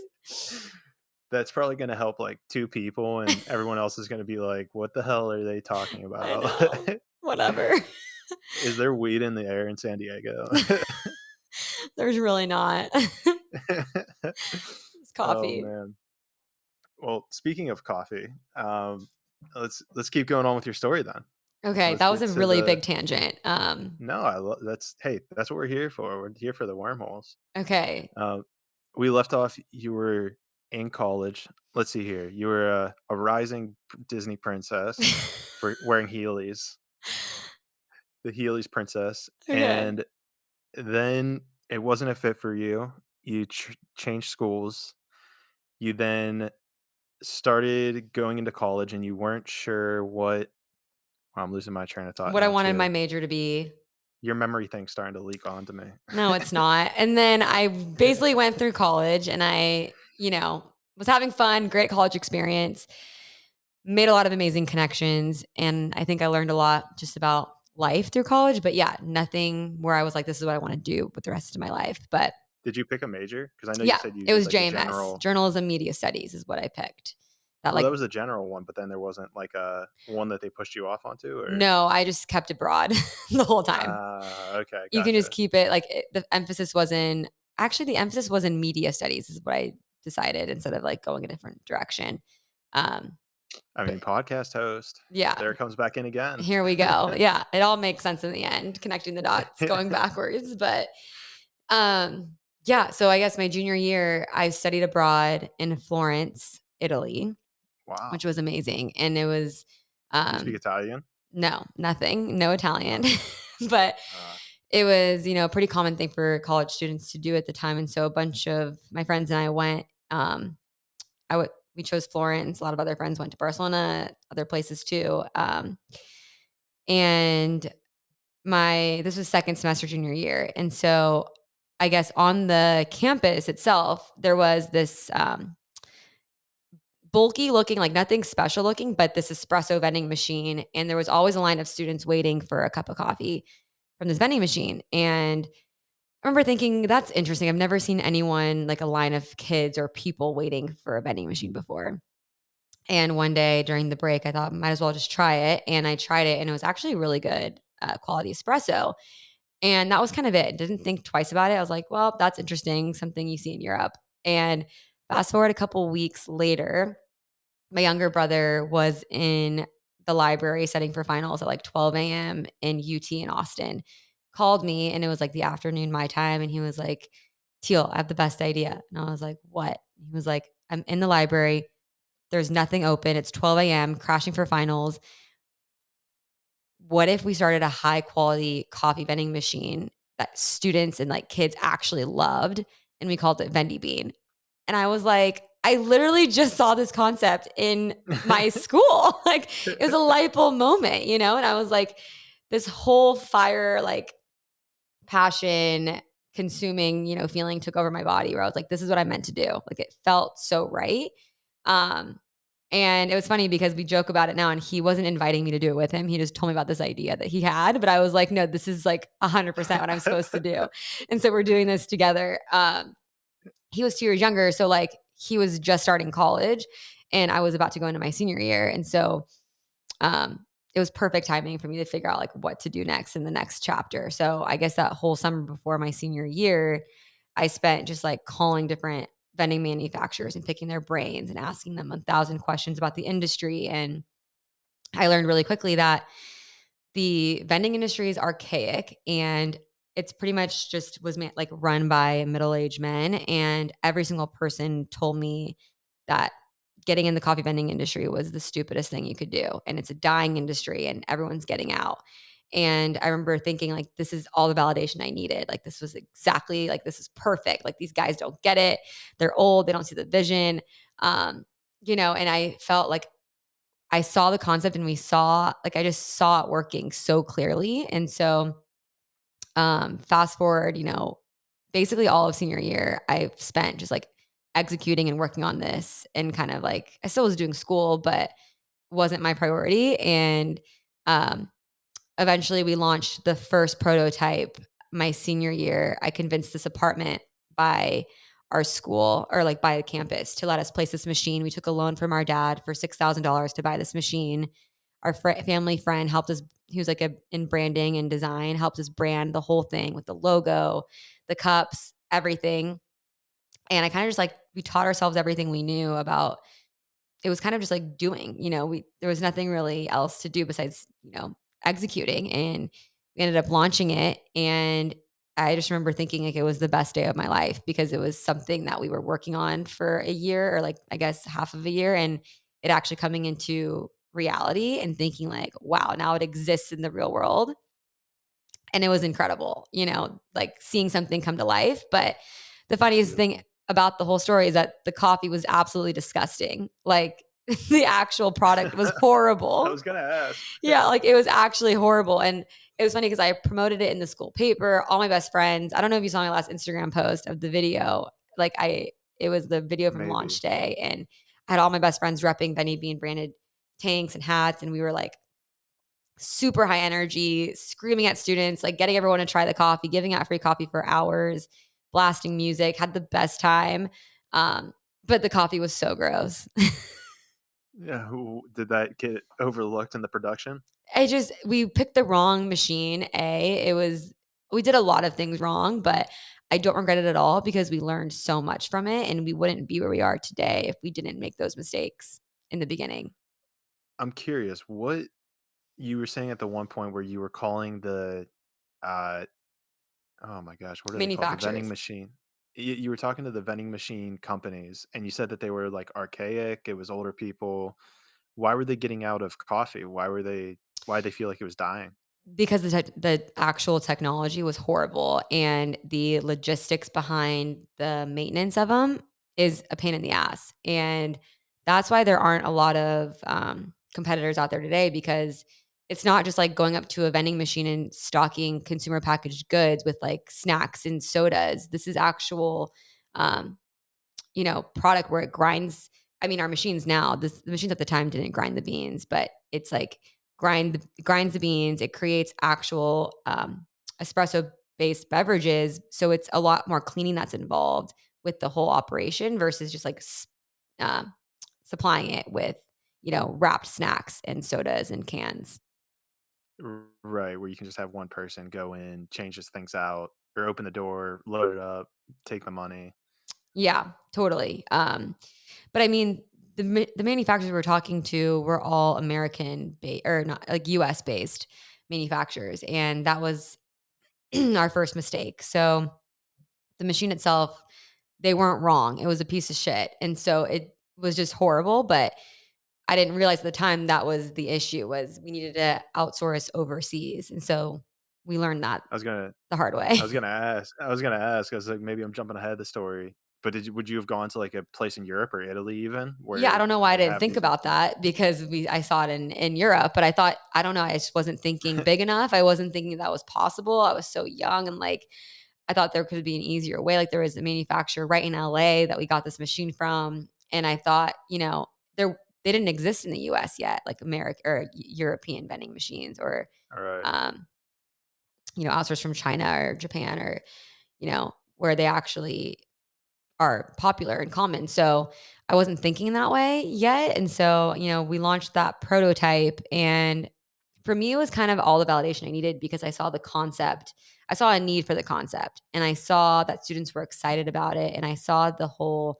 That's probably going to help like two people, and everyone else is going to be like, "What the hell are they talking I about? know. Whatever. Is there weed in the air in San Diego?" There's really not. It's Oh coffee. man. Well, speaking of coffee, let's keep going on with your story then. Okay, Let's that was get a to really the big tangent. no. I love that's hey, that's what we're here for. We're here for the wormholes. Okay. Um, we left off. You were in college. Let's see here. You were a rising Disney princess for wearing Heelys, the Heelys princess, Okay. and then it wasn't a fit for you. You changed schools. You then started going into college, and you weren't sure what. Well, I'm losing my train of thought What I now wanted my too. major to be. Your memory thing's starting to leak onto me. No, it's not. And then I basically went through college and I was having fun, great college experience, made a lot of amazing connections. And I think I learned a lot just about life through college. But yeah, nothing where I was like, this is what I want to do with the rest of my life. But Did you pick a major? Because I know you yeah, said you it did was like a JMS, general. journalism media studies is what I picked. That Well, like that was a general one, but then there wasn't like a one that they pushed you off onto, or no, I just kept it broad the whole time. okay, You can just gotcha. keep it like the emphasis was in actually the emphasis was in media studies is what I decided instead of like going a different direction. Um, I but mean, podcast host. yeah, There it comes back in again. here we go. Yeah, it all makes sense in the end, connecting the dots, going backwards. But um, yeah, so I guess my junior year, I studied abroad in Florence, Italy, Wow. which was amazing. And it was Do you speak um Italian? no, nothing, no Italian. Uh, But uh, it was, a pretty common thing for college students to do at the time, and so a bunch of my friends and I went, we chose Florence, a lot of other friends went to Barcelona, other places too, and this was second semester junior year, and so I guess on the campus itself, there was this, bulky looking, like nothing special looking, but this espresso vending machine, and there was always a line of students waiting for a cup of coffee from this vending machine, and I remember thinking, "That's interesting. I've never seen anyone like a line of kids or people waiting for a vending machine before." And one day during the break, I thought, might as well just try it. And I tried it, and it was actually really good quality espresso. And that was kind of it. Didn't think twice about it. I was like, well, that's interesting. Something you see in Europe. And Fast forward a couple weeks later, my younger brother was in the library studying for finals at like 12 a.m. in UT in Austin. Called me and it was like the afternoon my time. And he was like, Teal, I have the best idea. And I was like, what? He was like, I'm in the library. There's nothing open. It's 12 a.m., crashing for finals. What if we started a high quality coffee vending machine that students and like kids actually loved? And we called it Vendy Bean. And I was like, I literally just saw this concept in my school. Like it was a light bulb moment, And I was like, this whole fire, like passion, consuming, feeling took over my body where I was like, this is what I meant to do. Like it felt so right. Um, and it was funny because we joke about it now and he wasn't inviting me to do it with him. He just told me about this idea that he had, but I was like, no, this is like 100% what I'm supposed to do. And so we're doing this together. He was 2 years younger, so, like, he was just starting college, and I was about to go into my senior year, and so, it was perfect timing for me to figure out, like, what to do next in the next chapter. So, I guess that whole summer before my senior year, I spent just, like, calling different vending manufacturers and picking their brains and asking them 1,000 questions about the industry, and I learned really quickly that the vending industry is archaic and it's pretty much just was like run by middle-aged men, and every single person told me that getting in the coffee vending industry was the stupidest thing you could do, and it's a dying industry and everyone's getting out. And I remember thinking like this is all the validation I needed. Like this was exactly like this is perfect. Like these guys don't get it. They're old, they don't see the vision. Um, and I felt like I saw the concept and we saw like, I just saw it working so clearly. And so, fast forward, basically all of senior year, I spent just like executing and working on this and kind of like, I still was doing school, but wasn't my priority. And, um, eventually we launched the first prototype my senior year. I convinced this apartment by our school or like by the campus to let us place this machine. We took a loan from our dad for $6,000 to buy this machine. Our family friend helped us. He was like in branding and design, helped us brand the whole thing with the logo, the cups, everything. And I kind of just like, we taught ourselves everything we knew about it was kind of just like doing, we there was nothing really else to do besides, executing and we ended up launching it and I just remember thinking like it was the best day of my life because it was something that we were working on for a year or like I guess half of a year and it actually coming into reality and thinking like, wow, now it exists in the real world and it was incredible, like seeing something come to life. But the That's funniest thing beautiful. about the whole story is that the coffee was absolutely disgusting. Like the actual product was I horrible. was gonna ask. Yeah, like it was actually horrible. And it was funny because I promoted it in the school paper. All my best friends, I don't know if you saw my last Instagram post of the video. Like it was the video from launch Maybe. day. And I had all my best friends repping Benny Bean branded tanks and hats. And we were like, super high energy, screaming at students, like getting everyone to try the coffee, giving out free coffee for hours, blasting music, had the best time. But the coffee was so gross. Yeah, who did that get overlooked in the production? We picked the wrong machine. We did a lot of things wrong, but I don't regret it at all because we learned so much from it and we wouldn't be where we are today if we didn't make those mistakes in the beginning. I'm curious, what you were saying at the one point where you were calling uh oh my gosh, what are they called? The vending Manufacturers. machine. You were talking to the vending machine companies and you said that they were like archaic, it was older people. Why were they getting out of coffee? Why did they feel like it was dying? Because the actual technology was horrible and the logistics behind the maintenance of them is a pain in the ass, and that's why there aren't a lot of, competitors out there today because it's not just like going up to a vending machine and stocking consumer packaged goods with, like, snacks and sodas. This is actual, um product where it grinds. I mean, our machines now, the machines at the time didn't grind the beans, but it's like grinds the beans. It creates actual espresso based beverages. So it's a lot more cleaning that's involved with the whole operation versus just like um, supplying it with, wrapped snacks and sodas and cans. Right, where you can just have one person go in, changes things out, or open the door, load it up, take the money. Yeah, totally. But I mean, the manufacturers we're talking to were all American ba or not like US based manufacturers, and that was our first mistake. So the machine itself, they weren't wrong. It was a piece of shit, and so it was just horrible. But I didn't realize at the time that was the issue was we needed to outsource overseas, and so we learned that I was gonna the hard way. I was like, maybe I'm jumping ahead of the story, but would you have gone to, like, a place in Europe or Italy even Yeah, I where don't know why I they didn't have think these about machines? that because I saw it in Europe, but I thought I don't know, I just wasn't thinking big enough. I wasn't thinking that was possible. I was so young and like I thought there could be an easier way. Like there was a manufacturer right in LA that we got this machine from, and I thought, they didn't exist in the US yet, like American or European vending machines or Alright. um, outsourced from China or Japan or, where they actually are popular and common. So I wasn't thinking that way yet. And so, we launched that prototype. And for me, it was kind of all the validation I needed because I saw the concept. I saw a need for the concept and I saw that students were excited about it. And I saw the whole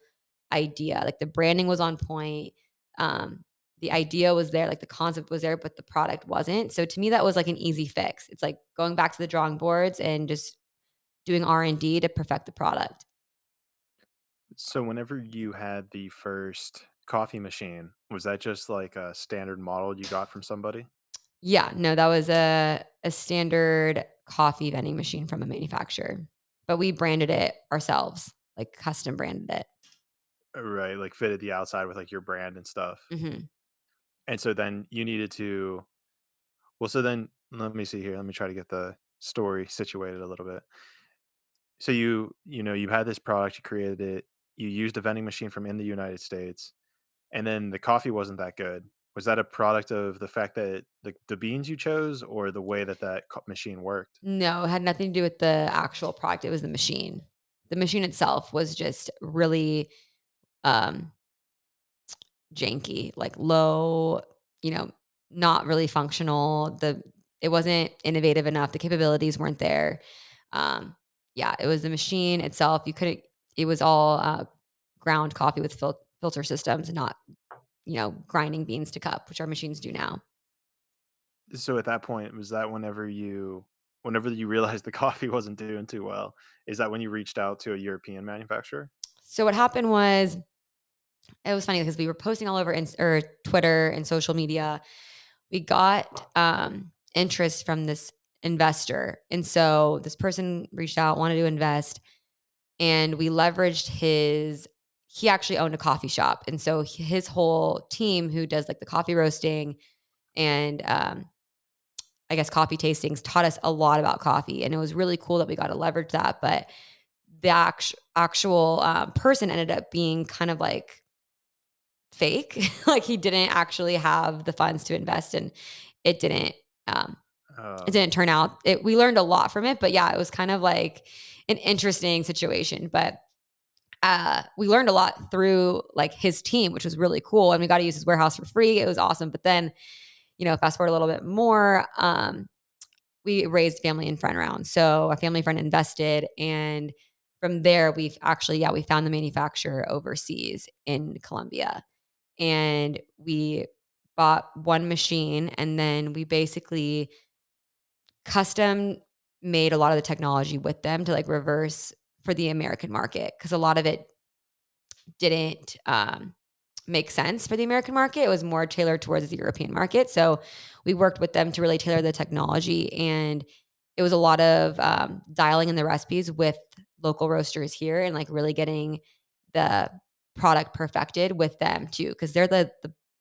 idea, like the branding was on point. Um, the idea was there, like the concept was there, but the product wasn't. So to me, that was like an easy fix. It's like going back to the drawing boards and just doing R&D to perfect the product. So whenever you had the first coffee machine, was that just like a standard model you got from somebody? Yeah, no, that was a standard coffee vending machine from a manufacturer, but we branded it ourselves, like custom branded it. Right, like fitted the outside with, like, your brand and stuff. Mhm. And so then you needed to well, so then let me see here, let me try to get the story situated a little bit. So you had this product, you created it, you used a vending machine from in the United States, and then the coffee wasn't that good. Was that a product of the fact that the beans you chose or the way that machine worked? No, it had nothing to do with the actual product, it was the machine. The machine itself was just really, um, janky, like low, you know, not really functional. It wasn't innovative enough, the capabilities weren't there. Um, yeah, it was the machine itself, you couldn't it was all, ground coffee with filter systems, not, grinding beans to cup, which our machines do now. So at that point, was that whenever you realized the coffee wasn't doing too well, is that when you reached out to a European manufacturer? So what happened was it was funny because we were posting all over or Twitter and social media. We got interest from this investor. And so this person reached out, wanted to invest, and we leveraged he actually owned a coffee shop. And so his whole team who does like the coffee roasting and I guess coffee tastings taught us a lot about coffee. And it was really cool that we got to leverage that. But the actual person ended up being kind of like fake. Like he didn't actually have the funds to invest and it didn't um it Oh, didn't turn out. We learned a lot from it, but yeah, it was kind of like an interesting situation, but we learned a lot through like his team, which was really cool and we got to use his warehouse for free. It was awesome. But then, fast forward a little bit more, we raised family and friend round. So a family friend invested and from there we've actually we found the manufacturer overseas in Colombia and we bought one machine and then we basically custom made a lot of the technology with them to like reverse for the American market because a lot of it didn't make sense for the American market. It was more tailored towards the European market. So we worked with them to really tailor the technology. And it was a lot of dialing in the recipes with local roasters here and like really getting the product perfected with them too. Cause they're the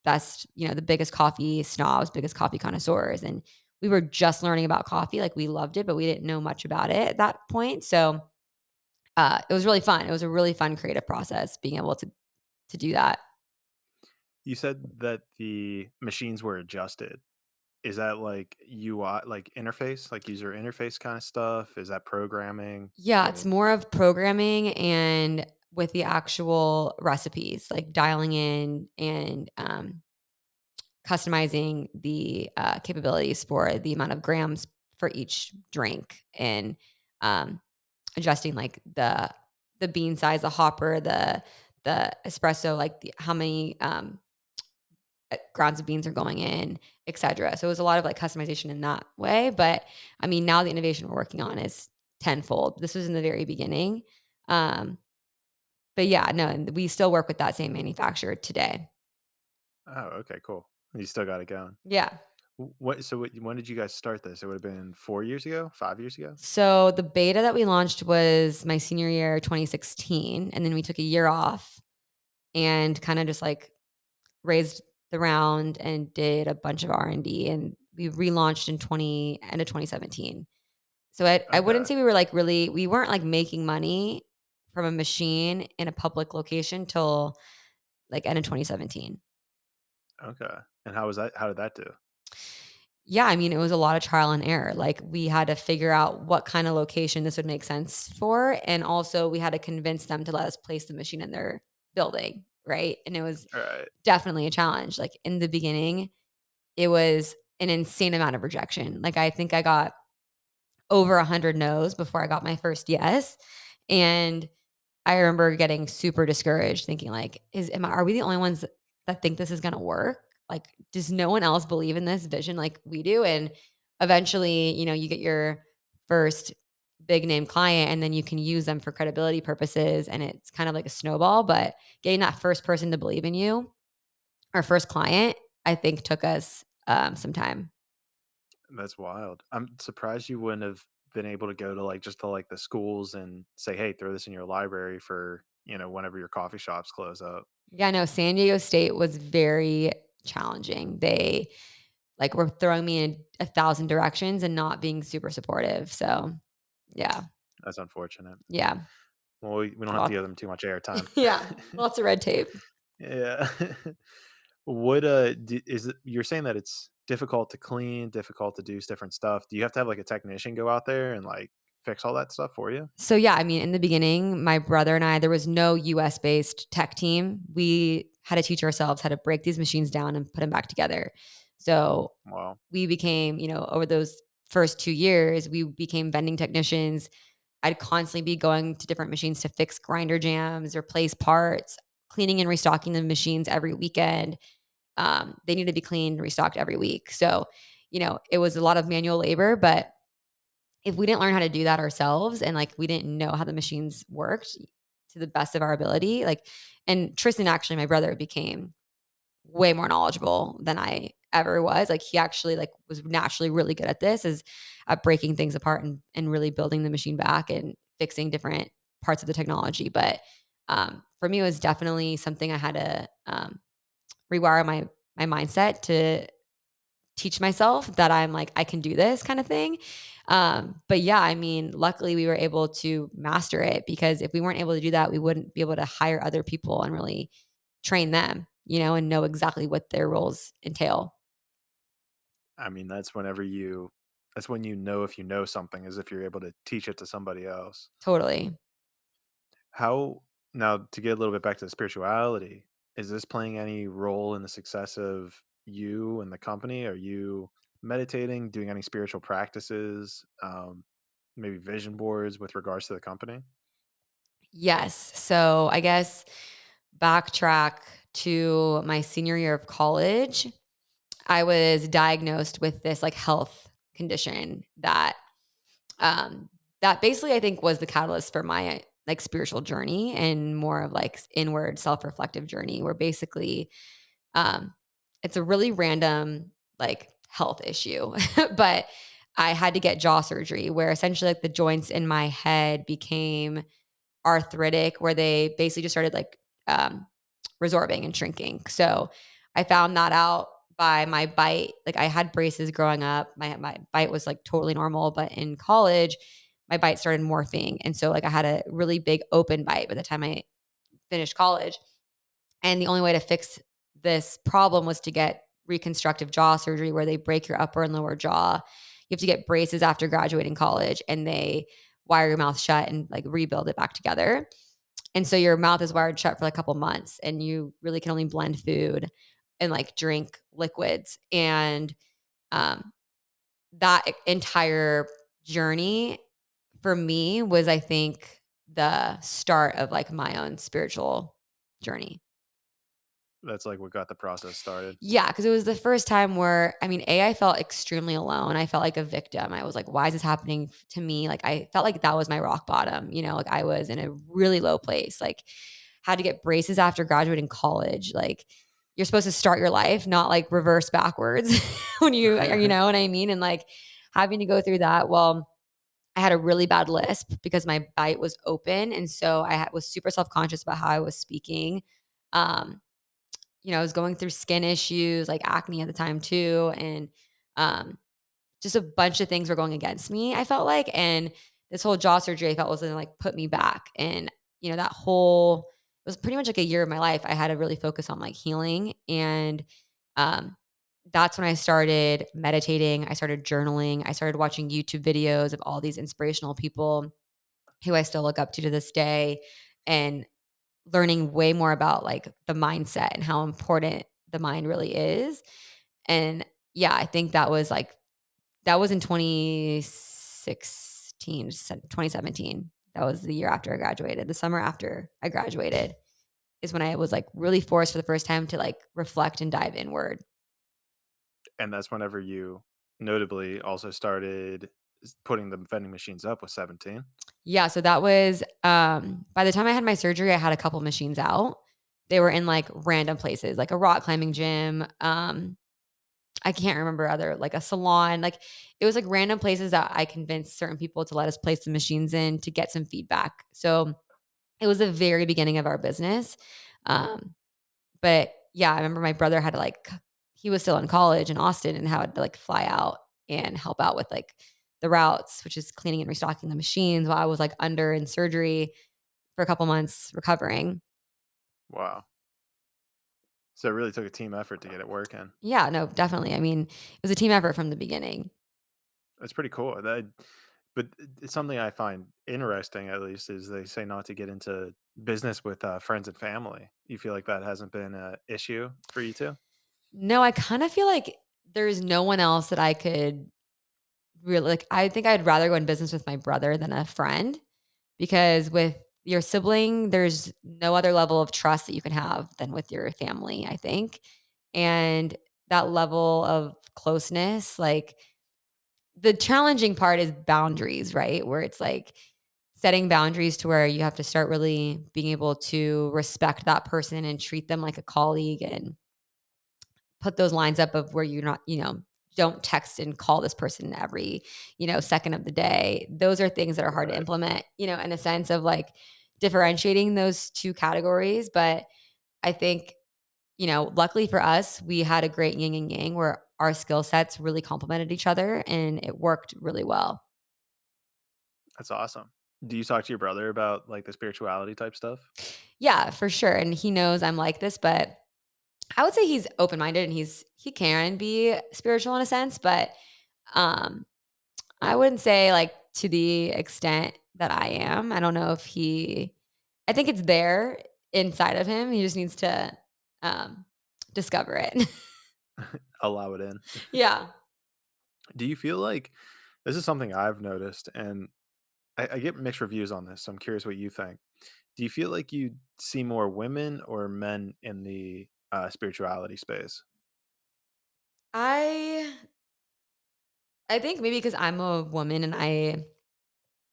best, the biggest coffee snobs, biggest coffee connoisseurs. And we were just learning about coffee. Like we loved it, but we didn't know much about it at that point. So it was really fun. It was a really fun creative process being able to do that. you said that the machines were adjusted. Is that like UI, like interface, like user interface kind of stuff? Is that programming? Yeah, it's Like, more of programming and with the actual recipes, like dialing in and customizing the capabilities for the amount of grams for each drink and um, adjusting like the bean size, the hopper, the espresso, like how many grounds of beans are going in, etc. So it was a lot of like customization in that way. But I mean, now the innovation we're working on is tenfold. This was in the very beginning. Um, but yeah, no, and we still work with that same manufacturer today. Oh, okay, cool. You still got it going. Yeah. When did you guys start this? It would have been 4 years ago, 5 years ago. So the beta that we launched was my senior year, 2016, and then we took a year off and kind of just like raised the round and did a bunch of R&D, and we relaunched in 20 end of 2017. So I wouldn't Okay, say we were like really we weren't like making money from a machine in a public location till like end of 2017. okay. And how was that? How did that do? Yeah, I mean, it was a lot of trial and error. Like we had to figure out what kind of location this would make sense for, and also we had to convince them to let us place the machine in their building, right? And it was All right. definitely a challenge. Like in the beginning, it was an insane amount of rejection. Like I think I got over 100 no's before I got my first yes. And I remember getting super discouraged thinking like, are we the only ones that think this is gonna work? Like, does no one else believe in this vision like we do? And eventually, you get your first big name client and then you can use them for credibility purposes and it's kind of like a snowball. But getting that first person to believe in you, our first client, I think took us some time. That's wild. I'm surprised you wouldn't have been able to go to like the schools and say, "Hey, throw this in your library for, whenever your coffee shops close up." Yeah, no, San Diego State was very challenging. They like were throwing me in 1,000 directions and not being super supportive. So, yeah, That's unfortunate. yeah, Well, we don't have to lots, give them too much airtime. yeah, lots of red tape. Yeah. What, d is it you're saying that it's difficult to clean, difficult to do different stuff. Do you have to have, like, a technician go out there and, like, fix all that stuff for you? So, yeah, I mean, in the beginning, my brother and I, there was no US based tech team. We had to teach ourselves how to break these machines down and put them back together. So, Wow, we became, over those first 2 years, we became vending technicians. I'd constantly be going to different machines to fix grinder jams, replace parts, cleaning and restocking the machines every weekend. They need to be cleaned and restocked every week. So, it was a lot of manual labor, but if we didn't learn how to do that ourselves and like we didn't know how the machines worked to the best of our ability, like, and Tristan, actually, my brother, became way more knowledgeable than I ever was. Like he actually like was naturally really good at this, is at breaking things apart and really building the machine back and fixing different parts of the technology. But for me, it was definitely something I had to rewire my mindset to teach myself that I'm like, I can do this kind of thing. But yeah, I mean, luckily we were able to master it because if we weren't able to do that, we wouldn't be able to hire other people and really train them, and know exactly what their roles entail. I mean, that's when you know if you know something is if you're able to teach it to somebody else. Totally. How Now to get a little bit back to the spirituality, is this playing any role in the success of you and the company? Are you meditating, doing any spiritual practices, maybe vision boards with regards to the company? Yes. So I guess backtrack to my senior year of college, I was diagnosed with this like health condition um that basically I think was the catalyst for my like spiritual journey and more of like inward self-reflective journey where basically um it's a really random like health issue. But I had to get jaw surgery where essentially like the joints in my head became arthritic where they basically just started like um, resorbing and shrinking. So I found that out by my bite. Like I had braces growing up. My bite was like totally normal, but in college, my bite started morphing. And so like I had a really big open bite by the time I finished college. And the only way to fix this problem was to get reconstructive jaw surgery where they break your upper and lower jaw. You have to get braces after graduating college and they wire your mouth shut and like rebuild it back together. And so your mouth is wired shut for like a couple months and you really can only blend food and like drink liquids. And um, that entire journey for me was, I think, the start of, like, my own spiritual journey. That's like what got the process started. Yeah, because it was the first time where I mean, I felt extremely alone. I felt like a victim. I was like, "Why is this happening to me?" Like, I felt like that was my rock bottom, like, I was in a really low place, like, had to get braces after graduating college, like, you're supposed to start your life, not, like, reverse backwards when you know what I mean? And, like, having to go through that, well, I had a really bad lisp because my bite was open, and so was super self-conscious about how I was speaking. Um, I was going through skin issues, like acne at the time too, and um, just a bunch of things were going against me, I felt like, and this whole jaw surgery I felt was gonna, like, put me back, and, that whole it was pretty much like a year of my life I had to really focus on, like, healing, and, um, that's when I started meditating, I started journaling, I started watching YouTube videos of all these inspirational people who I still look up to this day, and learning way more about, like, the mindset and how important the mind really is, and, yeah, I think that was in 2017. That was the year after I graduated. The summer after I graduated is when I was, like, really forced for the first time to, like, reflect and dive inward. And that's whenever you notably also started putting the vending machines up with 17. Yeah, so that was, by the time I had my surgery, I had a couple machines out. They were in, like, random places, like a rock climbing gym, I can't remember other like a salon, like, it was, like, random places that I convinced certain people to let us place the machines in to get some feedback. So, it was the very beginning of our business, um, but, yeah, I remember my brother had to, like he was still in college in Austin and had to, like, fly out and help out with, like, the routes, which is cleaning and restocking the machines while I was, like, under in surgery for a couple months recovering. Wow. So it really took a team effort to get it working. Yeah, no, definitely. I mean, it was a team effort from the beginning. That's pretty cool. But it's something I find interesting, at least, is they say not to get into business with friends and family. You feel like that hasn't been an issue for you too? No, I kinda feel like there's no one else that I could really like, I think I'd rather go in business with my brother than a friend, because with your sibling, there's no other level of trust that you can have than with your family, I think, and that level of closeness, like, the challenging part is boundaries, right? Where it's, like, setting boundaries to where you have to start really being able to respect that person and treat them like a colleague and put those lines up of where you're not, don't text and call this person every, second of the day. Those are things that are hard to Right. implement, in a sense of like differentiating those two categories. But I think, luckily for us, we had a great yin and yang where our skill sets really complemented each other and it worked really well. That's awesome. Do you talk to your brother about like the spirituality type stuff? Yeah, for sure. And he knows I'm like this, but I would say he's open minded and he can be spiritual in a sense, but um I wouldn't say, like, to the extent that I am. I don't know if I think it's there inside of him. He just needs to, um, discover it. Allow it in. Yeah. Do you feel like this is something I've noticed, and I get mixed reviews on this, so I'm curious what you think. Do you feel like you see more women or men in the spirituality space? I I think maybe because 'cause I'm a woman and I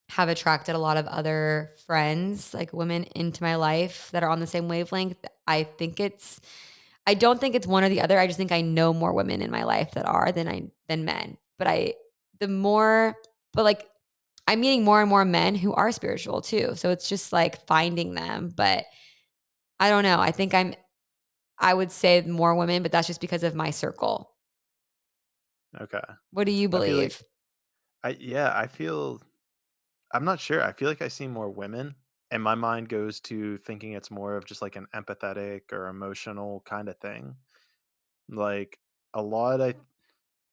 have attracted a lot of other friends, like women into my life that are on the same wavelength. I don't think it's one or the other. I just think I know more women in my life that are than men. The more but like I'm meeting more and more men who are spiritual too. So it's just like finding them, but I don't know. I would say more women, but that's just because of my circle. Okay. What do you I feel like believe? I feel I'm not sure. I feel like I see more women, and my mind goes to thinking it's more of just like an empathetic or emotional kind of thing. Like a lot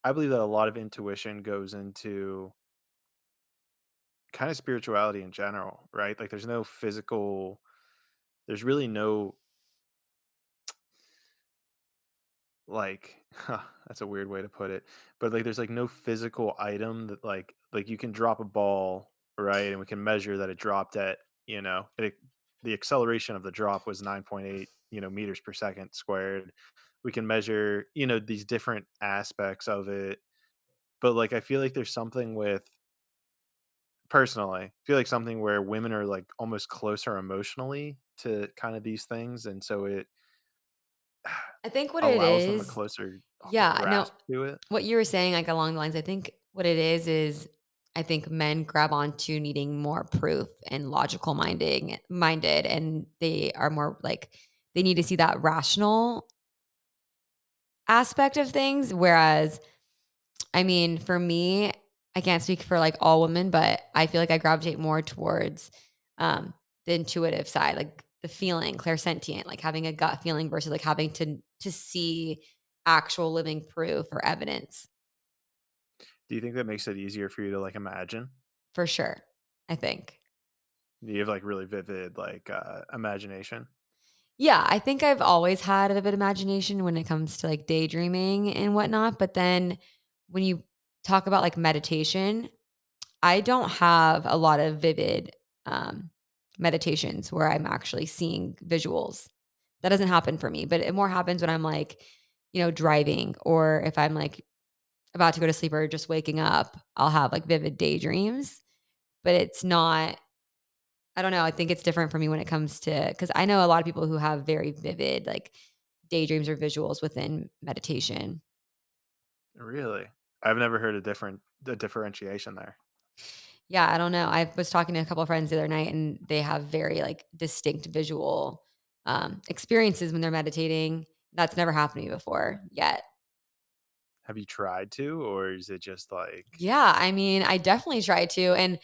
I believe that a lot of intuition goes into kind of spirituality in general, right? Like there's really no like that's a weird way to put it. But like there's like no physical item that like you can drop a ball, right? And we can measure that it dropped at it, the acceleration of the drop was 9.8, meters per second squared. We can measure, these different aspects of it, but like I feel like there's something with personally, I feel like something where women are like almost closer emotionally to kind of these things, and so it I think what it allows them a is closer yeah, no, grasp to it. what you were saying, like, along the lines, I think what it is I think men grab onto needing more proof and logical minded, and they are more like they need to see that rational aspect of things, whereas I mean, for me, I can't speak for, like, all women, but I feel like I gravitate more towards, the intuitive side, like, the feeling, clairsentient, like, having a gut feeling versus, like, having to see actual living proof or evidence, Do you think that makes it easier for you to like imagine? for sure, I think. Do you have like really vivid like imagination? Yeah, I think I've always had a vivid imagination when it comes to, like, daydreaming and whatnot, but then when you talk about, like, meditation, I don't have a lot of vivid, meditations where I'm actually seeing visuals. That doesn't happen for me, but it more happens when I'm, like, driving or if I'm, like, about to go to sleep or just waking up, I'll have, like, vivid daydreams, but it's not I don't know, I think it's different for me when it comes to because I know a lot of people who have very vivid, like, daydreams or visuals within meditation. Really? I've never heard the differentiation there. Yeah, I don't know. I was talking to a couple of friends the other night, and they have very, like, distinct visual, experiences when they're meditating. That's never happened to me before yet. Have you tried to, or is it just like Yeah, I mean, I definitely try to, and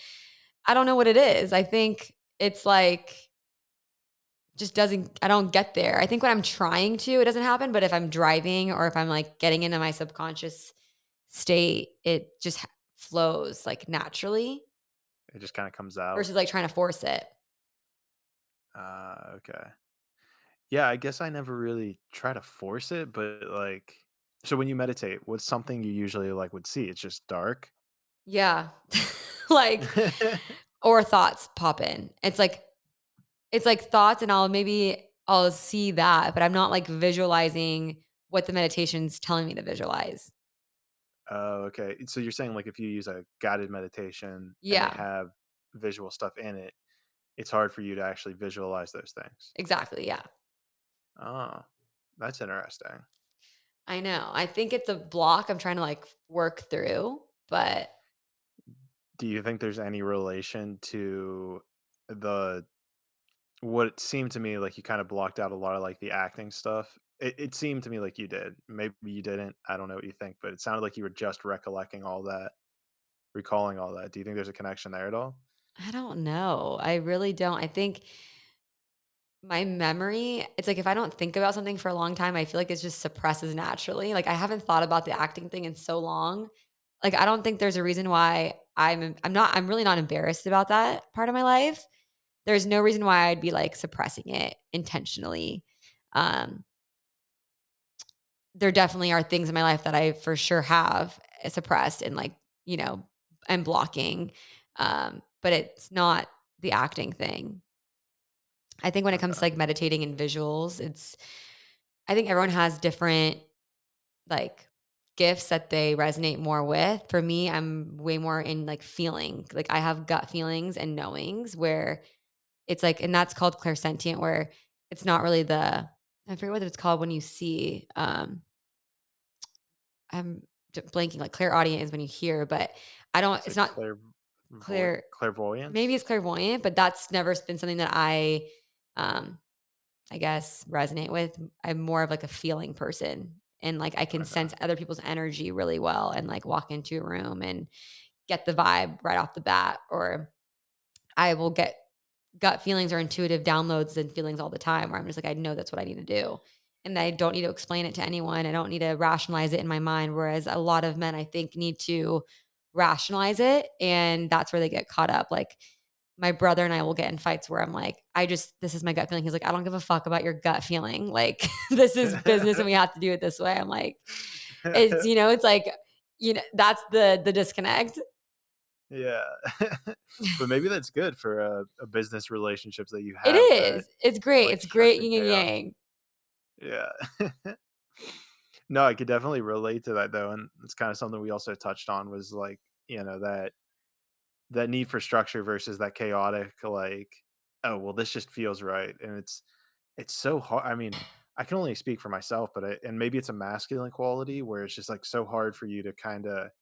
I don't know what it is. I think it's, like, just doesn't I don't get there. I think when I'm trying to, it doesn't happen, but if I'm driving or if I'm, like, getting into my subconscious state, it just flows, like, naturally it just kind of comes out? versus, like, trying to force it. Okay. Yeah, I guess I never really try to force it, but like, so when you meditate, what's something you usually like would see? It's just dark. Yeah. Like or thoughts pop in. It's like thoughts and I'll see that, but I'm not, like, visualizing what the meditation's telling me to visualize. Oh, okay. So you're saying like if you use a guided meditation and they Yeah, have visual stuff in it, it's hard for you to actually visualize those things. exactly, yeah. Oh, that's interesting. I know. I think it's a block I'm trying to, like, work through, but Do you think there's any relation to the what it seemed to me like you kind of blocked out a lot of like the acting stuff? It seemed to me like you did. Maybe you didn't. I don't know what you think, but it sounded like you were just recollecting all that, recalling all that. Do you think there's a connection there at all? I don't know. I really don't. I think my memory it's like if I don't think about something for a long time, I feel like it just suppresses naturally. Like, I haven't thought about the acting thing in so long. Like, I don't think there's a reason why I'm really not embarrassed about that part of my life. There's no reason why I'd be, like, suppressing it intentionally. Um, there definitely are things in my life that I for sure have suppressed and, like, you know, and blocking, but it's not the acting thing. I think when it comes to, Okay. like, meditating and visuals, I think everyone has different, like, gifts that they resonate more with. For me, I'm way more in, like, feeling. Like, I have gut feelings and knowings where it's like and that's called clairsentient, where it's not really I forget what it's called when you see, I'm blanking, like, clairaudient is when you hear, but I don't Is it's it not clear maybe clairvoyance? it's clairvoyant, but that's never been something that um, I guess, resonate with. I'm more of, like, a feeling person, and, like, I can Okay. sense other people's energy really well and, like, walk into a room and get the vibe right off the bat, or I will get gut feelings or intuitive downloads and feelings all the time where I'm just like, I know that's what I need to do. And I don't need to explain it to anyone. I don't need to rationalize it in my mind. Whereas a lot of men, I think, need to rationalize it. And that's where they get caught up. Like my brother and I will get in fights where I'm like, this is my gut feeling. He's like, I don't give a fuck about your gut feeling. Like, this is business and we have to do it this way. I'm like, it's like, that's the disconnect. Yeah. But maybe that's good for, a business relationships that you It have that, is. It's great. like, It's great structured yin and chaos. yang. Yeah. No, I could definitely relate to that, though, and it's kinda something we also touched on was, like, that need for structure versus that chaotic, like, "Oh, well, this just feels right," and it's so hard. I mean, I can only speak for myself, but and maybe it's a masculine quality where it's just, like, so hard for you to kinda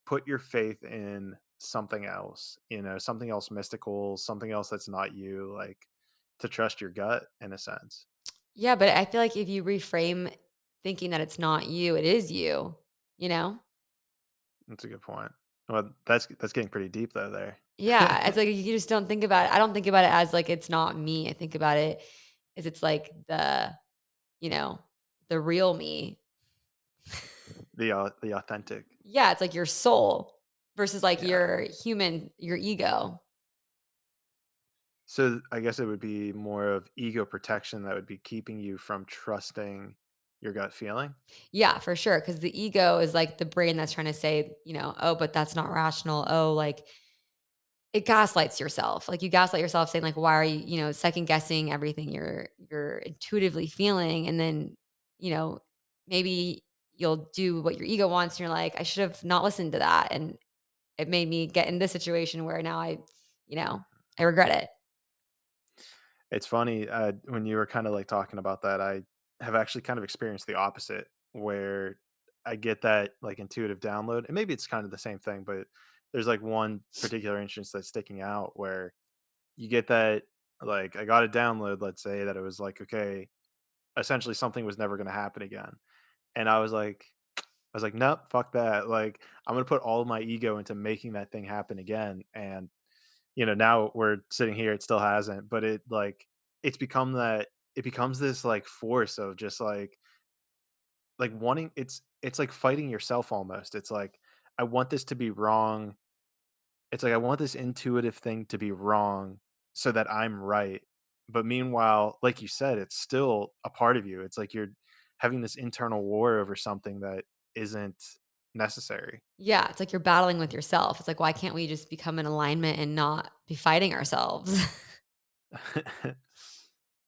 put your faith in something else, something else mystical, something else that's not you, like, to trust your gut in a sense. Yeah, but I feel like if you reframe thinking that it's not you, it is you, you know? That's a good point. Well, that's getting pretty deep though there. Yeah, it's like you just don't think about it. I don't think about it as like it's not me. I think about it as it's like you know, the real me. The authentic. Yeah, it's like your soul versus like Yeah. your your ego. So, I guess it would be more of ego protection that would be keeping you from trusting your gut feeling? Yeah, for sure. Cause the ego is like the brain that's trying to say, oh, but that's not rational. Oh, like it gaslights yourself. Like you gaslight yourself saying, like, why are you, second guessing everything you're intuitively feeling. And then, you know, maybe you'll do what your ego wants and you're like, I should have not listened to that. And it made me get in this situation where now you know, I regret it. It's funny, when you were kinda, like, talking about that, I have actually kind of experienced the opposite, where I get that, like, intuitive download, and maybe it's kind of the same thing, but there's, like, one particular instance that's sticking out where you get that, like, I got a download, let's say, that it was like, okay, essentially something was never gonna happen again, and I was like, "Nope, fuck that," like, I'm gonna put all of my ego into making that thing happen again, and now we're sitting here, it still hasn't, but it's become that it becomes this like force of just like wanting it's like fighting yourself almost. It's like I want this to be wrong. It's like I want this intuitive thing to be wrong so that I'm right. But meanwhile, like you said, it's still a part of you. It's like you're having this internal war over something that isn't necessary. Yeah, it's like you're battling with yourself. It's like, why can't we just become in alignment and not be fighting ourselves?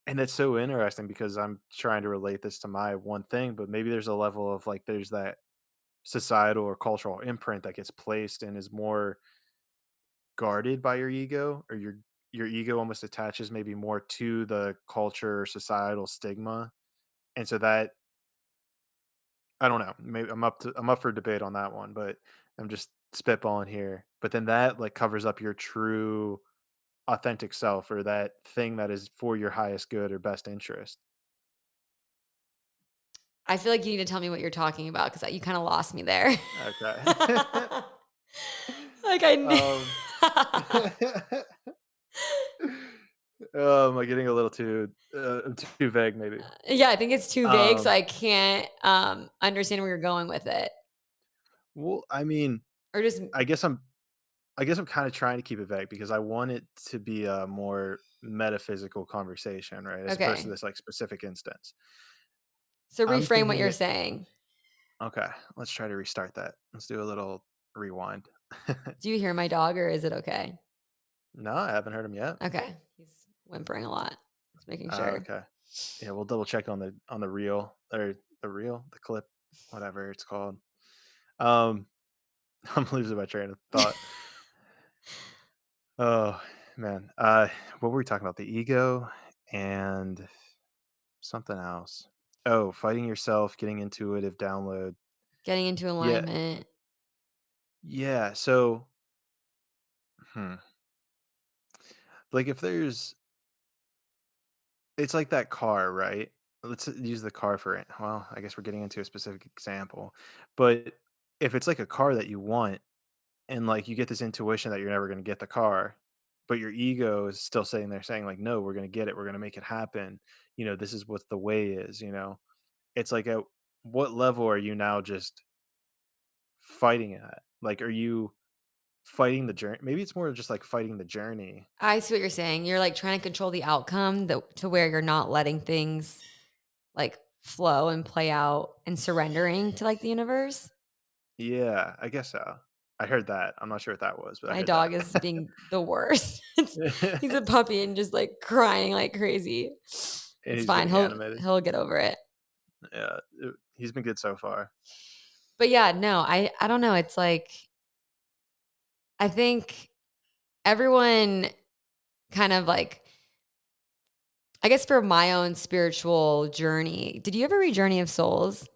And it's so interesting because I'm trying to relate this to my one thing, but maybe there's a level of like there's that societal or cultural imprint that gets placed and is more guarded by your ego, or your ego almost attaches maybe more to the culture or societal stigma. And so that I don't know, maybe I'm up for debate on that one, but I'm just spitballing here. But then that like covers up your true authentic self or that thing that is for your highest good or best interest. I feel like you need to tell me what you're talking about because you kind of lost me there. Okay. Like I knew. Um, am I getting a little too vague maybe? Yeah, I think it's too vague, so Um, I can't understand where you're going with it. well, I mean, Or just I guess I'm I guess I'm kinda trying to keep it vague because I want it to be a more metaphysical conversation, right, as opposed to okay. this, like, specific instance. So I'm reframe what thinking you're it saying. okay, let's try to restart that. Let's do a little rewind. Do you hear my dog or is it okay? No, I haven't heard him yet. Okay. He's whimpering a lot. Just making Oh, sure. okay. Yeah, we'll double check on the reel or the clip, whatever it's called. Um, I'm losing my train of thought. Oh, man. What were we talking about? The ego and something else. Oh, fighting yourself, getting intuitive download. Getting into Yeah. alignment. Yeah. So, hmm, like if it's like that car, right? Let's use the car for it. Well, I guess we're getting into a specific example, but if it's like a car that you want, and like you get this intuition that you're never going to get the car, but your ego is still sitting there saying like, no, we're going to get it, we're going to make it happen, this is what the way is. It's like at what level are you now just fighting at? Like, are you fighting the journey? Maybe it's more just like fighting the journey. I see what you're saying. You're like trying to control the outcome to where you're not letting things like flow and play out and surrendering to like the universe. Yeah, I guess so. I heard that. I'm not sure what that was, but I My heard dog is that. being the worst. He's a puppy and just, like, crying like crazy. And It's he's fine. getting He'll animated. he'll get over it. Yeah, he's been good so far. But yeah, no, I don't know. It's like I think everyone kind of like I guess for my own spiritual journey. Did you ever read Journey of Souls?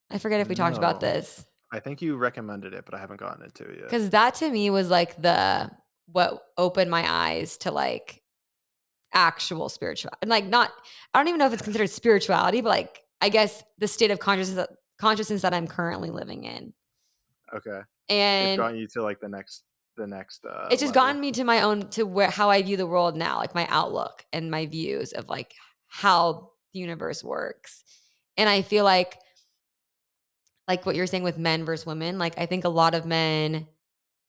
I forget if we talked about No, this. I think you recommended it, but I haven't gotten into it yet. Cause that to me was like the what opened my eyes to like actual spiritual and like not I don't even know if it's considered spirituality, but like I guess the state of consciousness that I'm currently living in. Okay. It's And gotten you to, like, the next it's just gotten level. me to my own to where how I view the world now, like my outlook and my views of like how the universe works. And I feel like what you're saying with men versus women, like I think a lot of men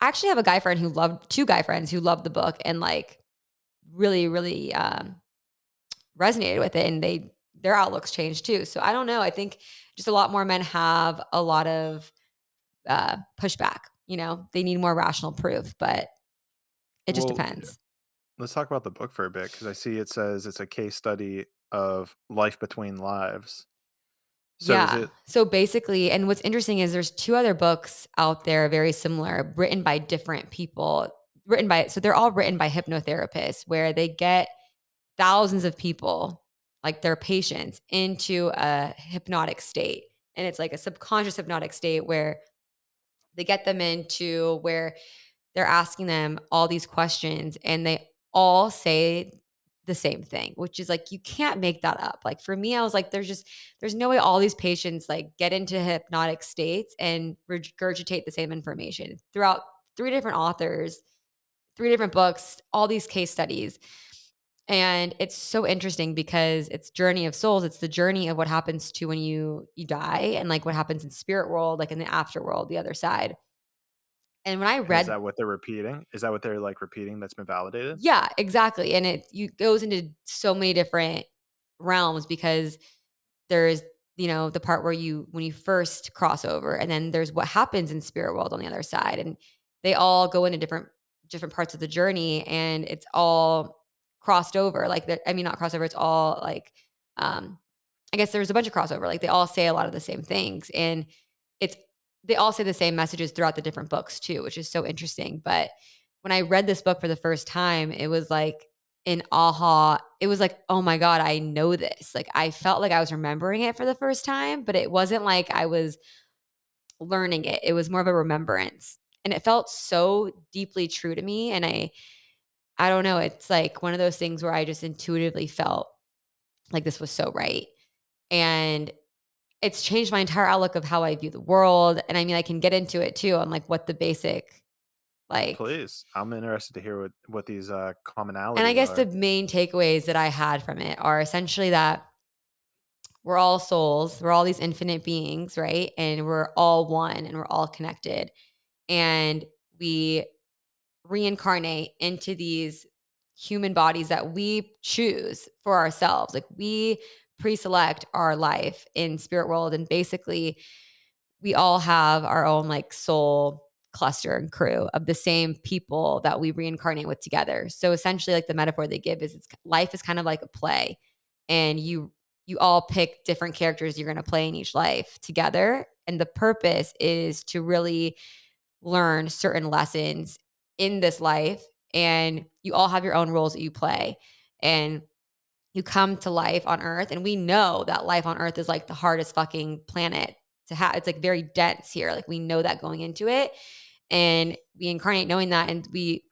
I actually have a guy friend who loved two guy friends who loved the book and like really resonated with it and their outlooks changed too. So I don't know. I think just a lot more men have a lot of pushback. You know, they need more rational proof, but it just Well, yeah, depends. let's talk about the book for a bit because I see it says it's a case study of life between lives. So is Yeah. it So basically, and what's interesting is there's two other books out there very similar, written by different people, so they're all written by hypnotherapists where they get thousands of people, like their patients, into a hypnotic state. And it's like a subconscious hypnotic state where they get them into where they're asking them all these questions and they all say the same thing, which is like you can't make that up. Like for me, I was like, there's no way all these patients like get into hypnotic states and regurgitate the same information throughout three different authors, three different books, all these case studies. And it's so interesting because it's Journey of Souls. It's the journey of what happens to when you die and like what happens in spirit world, like in the afterworld, the other side. And when I and is read that what they're repeating? Is that what they're, like, repeating that's been validated? yeah, exactly. And it you goes into so many different realms because there's, the part where you when you first cross over and then there's what happens in spirit world on the other side. And they all go into different parts of the journey and it's all crossed over. Like I mean not crossover, it's all like um I guess there's a bunch of crossover. Like they all say a lot of the same things and it's they all say the same messages throughout the different books too, which is so interesting. But when I read this book for the first time, it was like an aha. It was like, "Oh my god, I know this." Like I felt like I was remembering it for the first time, but it wasn't like I was learning it. It was more of a remembrance. And it felt so deeply true to me and I don't know, it's like one of those things where I just intuitively felt like this was so right. And it's changed my entire outlook of how I view the world, and I mean, I can get into it too on, like, what the basic, like Please. I'm interested to hear what these, and I commonalities guess the are. main takeaways that I had from it are essentially that we're all souls, we're all these infinite beings, right? And we're all one, and we're all connected, and we reincarnate into these human bodies that we choose for ourselves, like, we pre-select our life in spirit world, and basically we all have our own like soul cluster and crew of the same people that we reincarnate with together. So essentially like the metaphor they give is life is kind of like a play and you all pick different characters you're going to play in each life together and the purpose is to really learn certain lessons in this life and you all have your own roles that you play and you come to life on Earth, and we know that life on Earth is like the hardest fucking planet to have. It's like very dense here. Like we know that going into it, and we incarnate knowing that, and we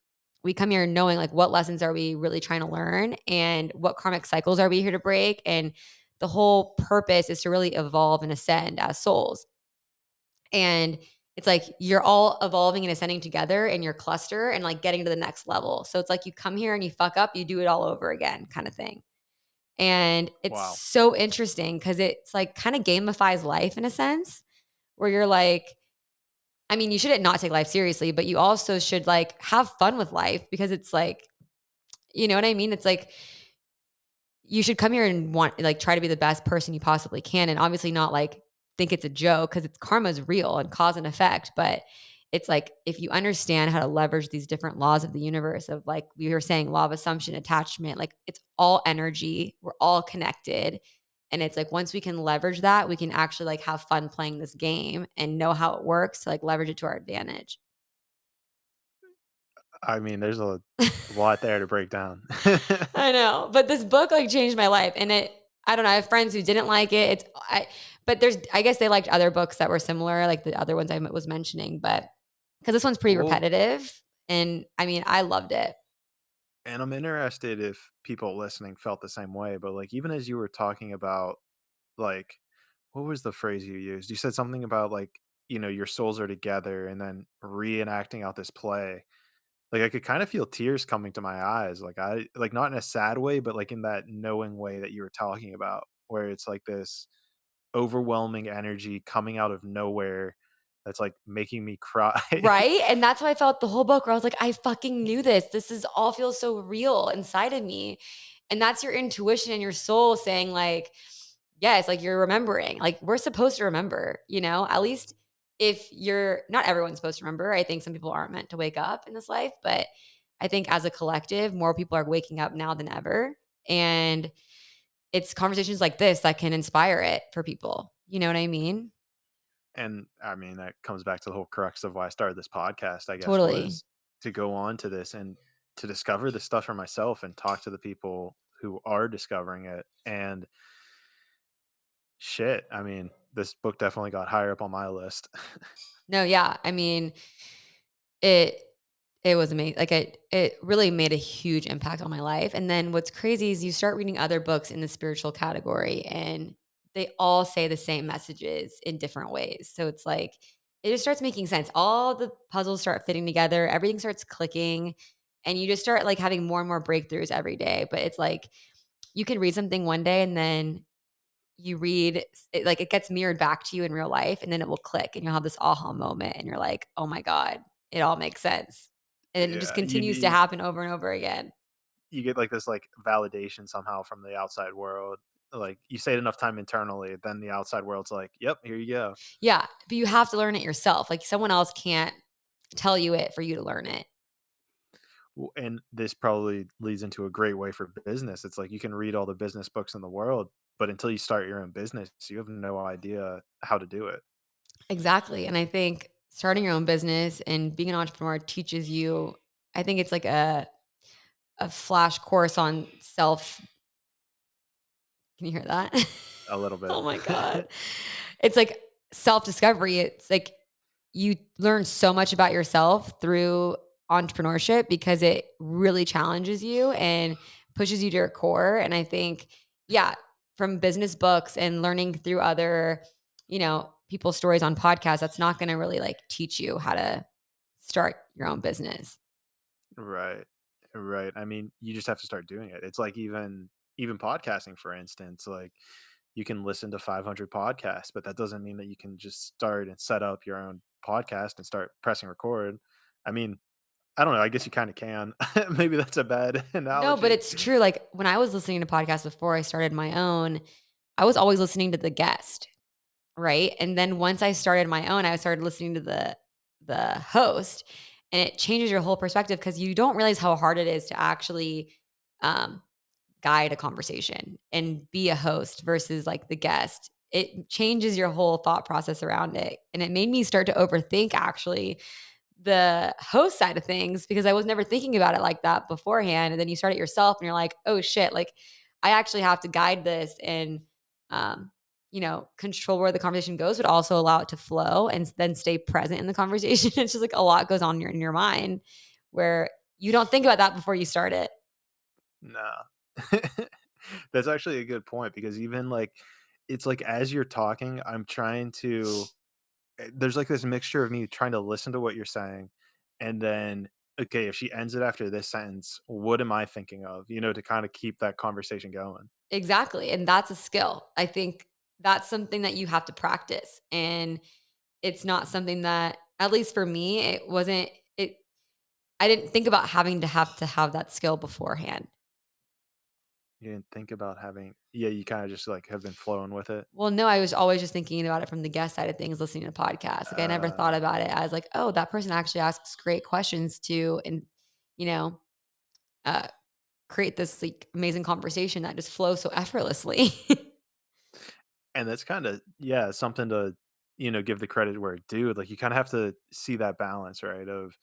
come here knowing like what lessons are we really trying to learn, and what karmic cycles are we here to break, and the whole purpose is to really evolve and ascend as souls. And it's like you're all evolving and ascending together in your cluster and like getting to the next level. So it's like you come here and you fuck up, you do it all over again, kind of thing. And it's Wow. so interesting because it's like kind of gamifies life in a sense where you're like, I mean, you shouldn't not take life seriously, but you also should like have fun with life because it's like, you know what I mean? It's like you should come here and want like try to be the best person you possibly can and obviously not like think it's a joke because it's karma is real and cause and effect, but it's like if you understand how to leverage these different laws of the universe of like we were saying, law of assumption, attachment, like it's all energy. We're all connected. And it's like once we can leverage that, we can actually like have fun playing this game and know how it works to like leverage it to our advantage. I mean, there's a lot there to break down. I know, but this book, like, changed my life, and I don't know, I have friends who didn't like it, but I guess they liked other books that were similar, like the other ones I was mentioning, but because this one's pretty Well, repetitive, and, I mean, I loved it. and I'm interested if people listening felt the same way, but, like, even as you were talking about, like, what was the phrase you used? You said something about, like, your souls are together and then reenacting out this play. Like, I could kinda feel tears coming to my eyes, like, not in a sad way, but, like, in that knowing way that you were talking about, where it's, like, this overwhelming energy coming out of nowhere that's, like, making me cry. Right? And that's how I felt the whole book where I was like, "I fucking knew this. This is all feels so real inside of me." And that's your intuition and your soul saying like, yes, like you're remembering. Like we're supposed to remember, you know? At least if you're not everyone's supposed to remember. I think some people aren't meant to wake up in this life, but I think as a collective, more people are waking up now than ever. And it's conversations like this that can inspire it for people. You know what I mean? And, I mean, that comes back to the whole crux of why I started this podcast, I guess, Totally. was to go on to this and to discover this stuff for myself and talk to the people who are discovering it, and shit, I mean, this book definitely got higher up on my list. No, yeah. I mean, it it was amazing. Like it really made a huge impact on my life. And then what's crazy is you start reading other books in the spiritual category and they all say the same messages in different ways. So it's like it just starts making sense. All the puzzles start fitting together, everything starts clicking and you just start like having more and more breakthroughs every day. But it's like you can read something one day and then you read it like it gets mirrored back to you in real life and then it will click and you'll have this aha moment and you're like, "Oh my god, it all makes sense." And then it just Yeah, you continues to need happen over and over again. you get, like, this, like, validation somehow from the outside world, like, you say it enough time internally, then the outside world's like, "Yep, here you go." Yeah, but you have to learn it yourself. Like someone else can't tell you it for you to learn it. And this probably leads into a great way for business. It's like you can read all the business books in the world, but until you start your own business, you have no idea how to do it. Exactly. And I think starting your own business and being an entrepreneur teaches you I think it's like a flash course on self. Can you hear that? A little Oh my god. bit. It's like self-discovery. It's like you learn so much about yourself through entrepreneurship because it really challenges you and pushes you to your core. And I think, yeah, from business books and learning through other, people's stories on podcasts, that's not going to really like teach you how to start your own business. Right. Right. I mean, you just have to start doing it. It's like even podcasting, for instance, like you can listen to 500 podcasts, but that doesn't mean that you can just start and set up your own podcast and start pressing record. I mean, I don't know. I guess you kind of can. Maybe that's a bad No, but analogy. it's true. Like when I was listening to podcasts before I started my own, I was always listening to the guest. Right? And then once I started my own, I started listening to the host, and it changes your whole perspective because you don't realize how hard it is to actually, um, guide a conversation and be a host versus, like, the guest. It changes your whole thought process around it, and it made me start to overthink actually the host side of things because I was never thinking about it like that beforehand. And then you start it yourself and you're like, oh shit, like I actually have to guide this and, um, control where the conversation goes, but also allow it to flow and then stay present in the conversation. It's just like a lot goes on in your mind where you don't think about that before you start it. No. That's actually a good point because even like it's like as you're talking, I'm trying to there's like this mixture of me trying to listen to what you're saying and then okay, if she ends it after this sentence, what am I thinking of? To kind of keep that conversation going. Exactly. And that's a skill. I think that's something that you have to practice. And it's not something that, at least for me, it wasn't, it, I didn't think about having to have that skill beforehand. You didn't think about having yeah, you kinda just, like, have been flowing with it? Well, no, I was always just thinking about it from the guest side of things, listening to podcasts. Like, I never thought Uh, about it as like, "Oh, that person actually asks great questions to and, you know, uh, create this, like, amazing conversation that just flows so effortlessly." and that's kinda yeah, something to, give the credit where it due, like, you kinda have to see that balance, right, of,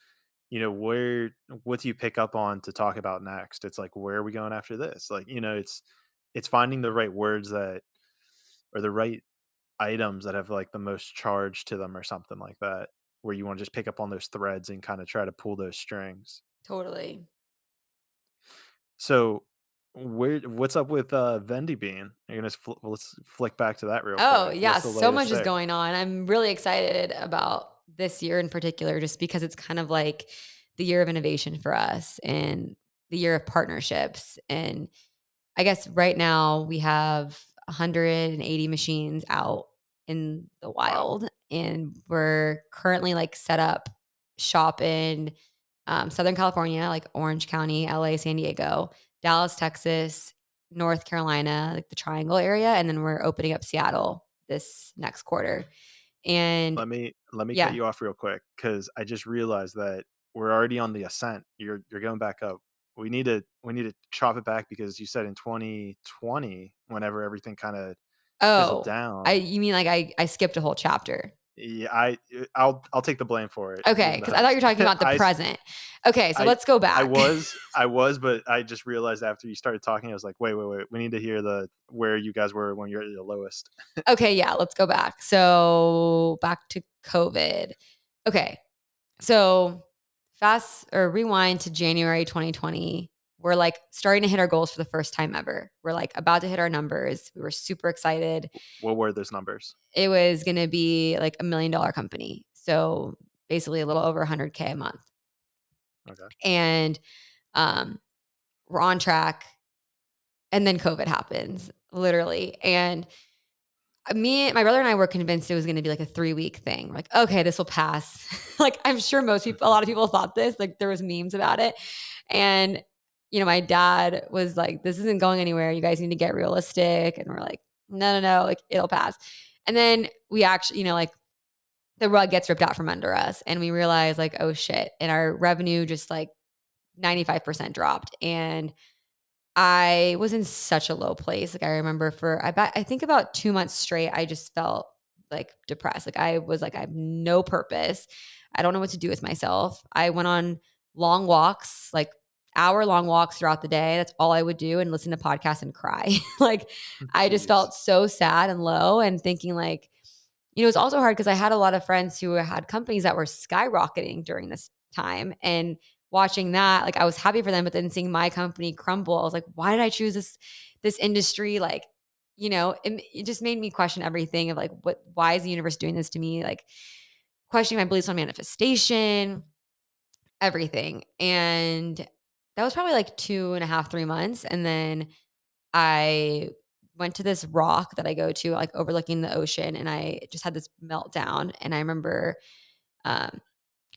what do you pick up on to talk about next? It's like, where are we going after this? Like, it's finding the right words that or the right items that have, like, the most charge to them or something like that, where you wanna just pick up on those threads and kinda try to pull those strings. Totally. So, what's up with, Vendy Bean? You're gonna let's flick back to that real Oh, quick. yeah, What's the so latest much is there? going on. I'm really excited about this year in particular just because it's kind of like the year of innovation for us and the year of partnerships. And I guess right now we have 180 machines out in the Wow. wild, and we're currently like set up shop in Southern California, like Orange County, LA, San Diego, Dallas, Texas, North Carolina, like the Triangle area, and then we're opening up Seattle this next quarter. And Let me cut yeah. you off real quick because I just realized that we're already on the ascent. You're going back up. We need to chop it back because you said in 2020, whenever everything kinda fizzled Oh, I down. you mean like I skipped a whole chapter. Yeah, I'll take the blame for it, Okay, being the because I thought you host. were talking about the present. Okay, so I let's go I back. was I was, but I just realized after you started talking, I was like, "Wait, wait, wait, we need to hear the where you guys were when you're at your lowest." Okay, yeah, let's go back. So, back to COVID. Okay, so fast or rewind to January 2020. We're, like, starting to hit our goals for the first time ever. We're, like, about to hit our numbers. We were super excited. What were those numbers? It was gonna be, like, a $1,000,000 company, so basically a little over 100K a month, Okay. and, um, we're on track, and then COVID happens, literally, and my brother and I were convinced it was gonna be like a 3-week thing. Like, "Okay, this will pass." Like, I'm sure a lot of people thought this, like, there was memes about it, and, my dad was like, "This isn't going anywhere, you guys need to get realistic," and we're like, "No, no, no, like, it'll pass." And then we actually like, the rug gets ripped out from under us, and we realize, like, "Oh, shit," and our revenue just, like, 95% dropped, and I was in such a low place. Like I remember I think about 2 months straight, I just felt like depressed. Like I was like, I have no purpose. I don't know what to do with myself. I went on long walks, like hour-long walks throughout the day. That's all I would do and listen to podcasts and cry. Like I just Jeez. felt so sad and low and thinking like, it's also hard because I had a lot of friends who had companies that were skyrocketing during this time and watching that, like, I was happy for them, but then seeing my company crumble, I was like, "Why did I choose this industry?" Like, it just made me question everything of like, why is the universe doing this to me? Like, questioning my beliefs on manifestation, everything. And that was probably like 2.5, 3 months. And then I went to this rock that I go to, like overlooking the ocean, and I just had this meltdown. And I remember um,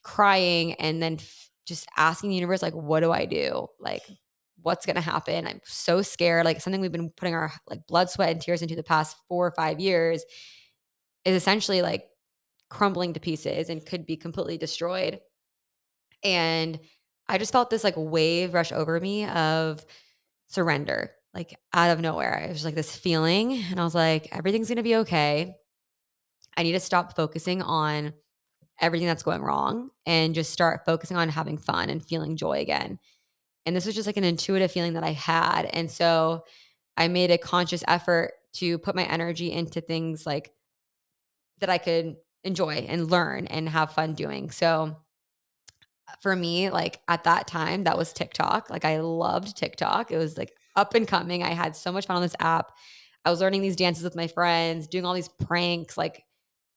crying and then just asking the universe, like, what do I do? Like, what's going to happen? I'm so scared. Like, something we've been putting our like blood, sweat, and tears into the past 4 or 5 years is essentially like crumbling to pieces and could be completely destroyed. And I just felt this like wave rush over me of surrender, like out of nowhere. It was just like this feeling. And I was like, everything's going to be okay. I need to stop focusing on everything that's going wrong and just start focusing on having fun and feeling joy again. And this was just like an intuitive feeling that I had. And so I made a conscious effort to put my energy into things like that I could enjoy and learn and have fun doing. So for me, like at that time, that was TikTok. Like I loved TikTok. It was like up and coming. I had so much fun on this app. I was learning these dances with my friends, doing all these pranks, like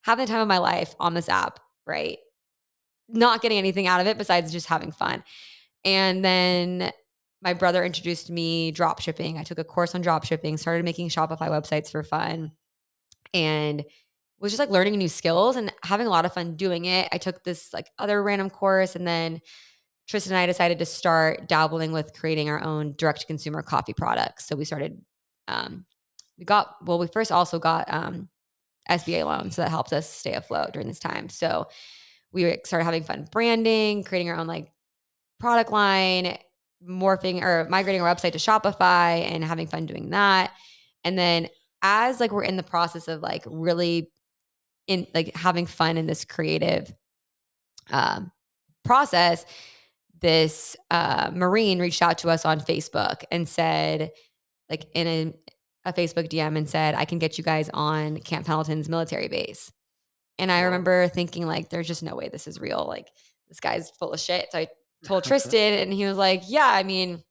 having the time of my life on this app, right? Not getting anything out of it besides just having fun. And then my brother introduced me drop shipping. I took a course on drop shipping, started making Shopify websites for fun, and was just like learning new skills and having a lot of fun doing it. I took this like other random course and then Tristan and I decided to start dabbling with creating our own direct to consumer coffee products. So we started, um, we first also got SBA loans. So that helped us stay afloat during this time. So we started having fun branding, creating our own like product line, morphing or migrating our website to Shopify and having fun doing that. And then as like we're in the process of like really in like having fun in this creative um, process, this Marine reached out to us on Facebook and said, like in a Facebook DM and said, I can get you guys on Camp Pendleton's military base. And I Whoa. remember thinking, like, there's just no way this is real. Like, this guy's full of shit. So I told Tristan, and he was like, yeah, I mean,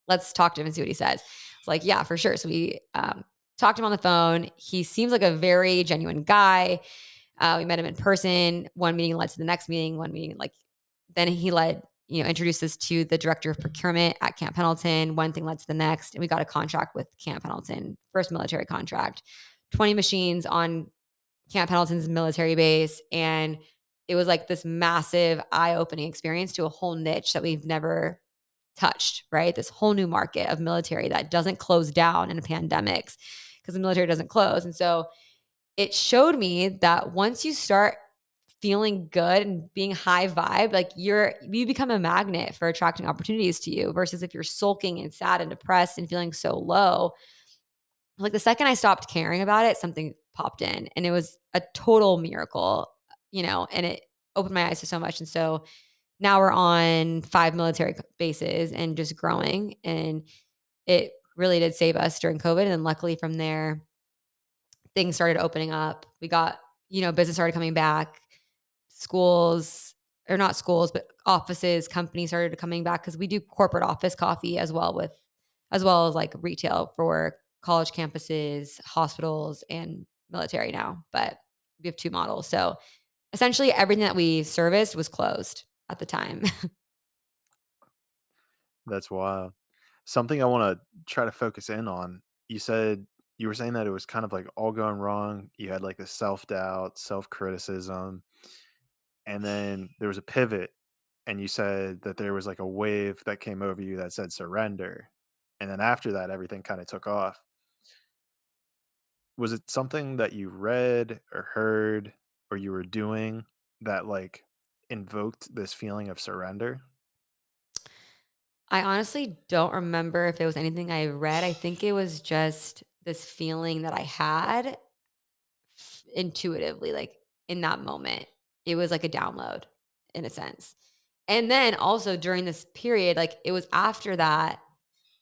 let's talk to him and see what he says. It's like, yeah, for sure. So we talked to him on the phone. He seems like a very genuine guy. We met him in person. One meeting led to the next meeting. One meeting, like, then he led, introduced us to the director of procurement at Camp Pendleton. One thing led to the next, and we got a contract with Camp Pendleton, first military contract, 20 machines on Camp Pendleton's military base. And it was like this massive eye opening experience to a whole niche that we've never touched, right? This whole new market of military that doesn't close down in pandemics because the military doesn't close. And so it showed me that once you start feeling good and being high vibe, like you become a magnet for attracting opportunities to you versus if you're sulking and sad and depressed and feeling so low. Like the second I stopped caring about it, something popped in and it was a total miracle, and it opened my eyes to so much. And so now we're on 5 military bases and just growing, and it really did save us during COVID, and then luckily from there, things started opening up. We got, business started coming back, schools or not schools, but offices, companies started coming back because we do corporate office coffee as well as like retail for college campuses, hospitals, and military now, but we have 2 models. So, essentially everything that we serviced was closed at the time. That's wild. Something I wanna try to focus in on, you said you were saying that it was kind of, like, all going wrong, you had, like, the self-doubt, self-criticism, and then there was a pivot, and you said that there was, like, a wave that came over you that said surrender, and then after that, everything kinda took off. Was it something that you read or heard or you were doing that, like, invoked this feeling of surrender? I honestly don't remember if it was anything I read. I think it was just this feeling that I had intuitively, like in that moment. It was like a download in a sense. And then also during this period, like it was after that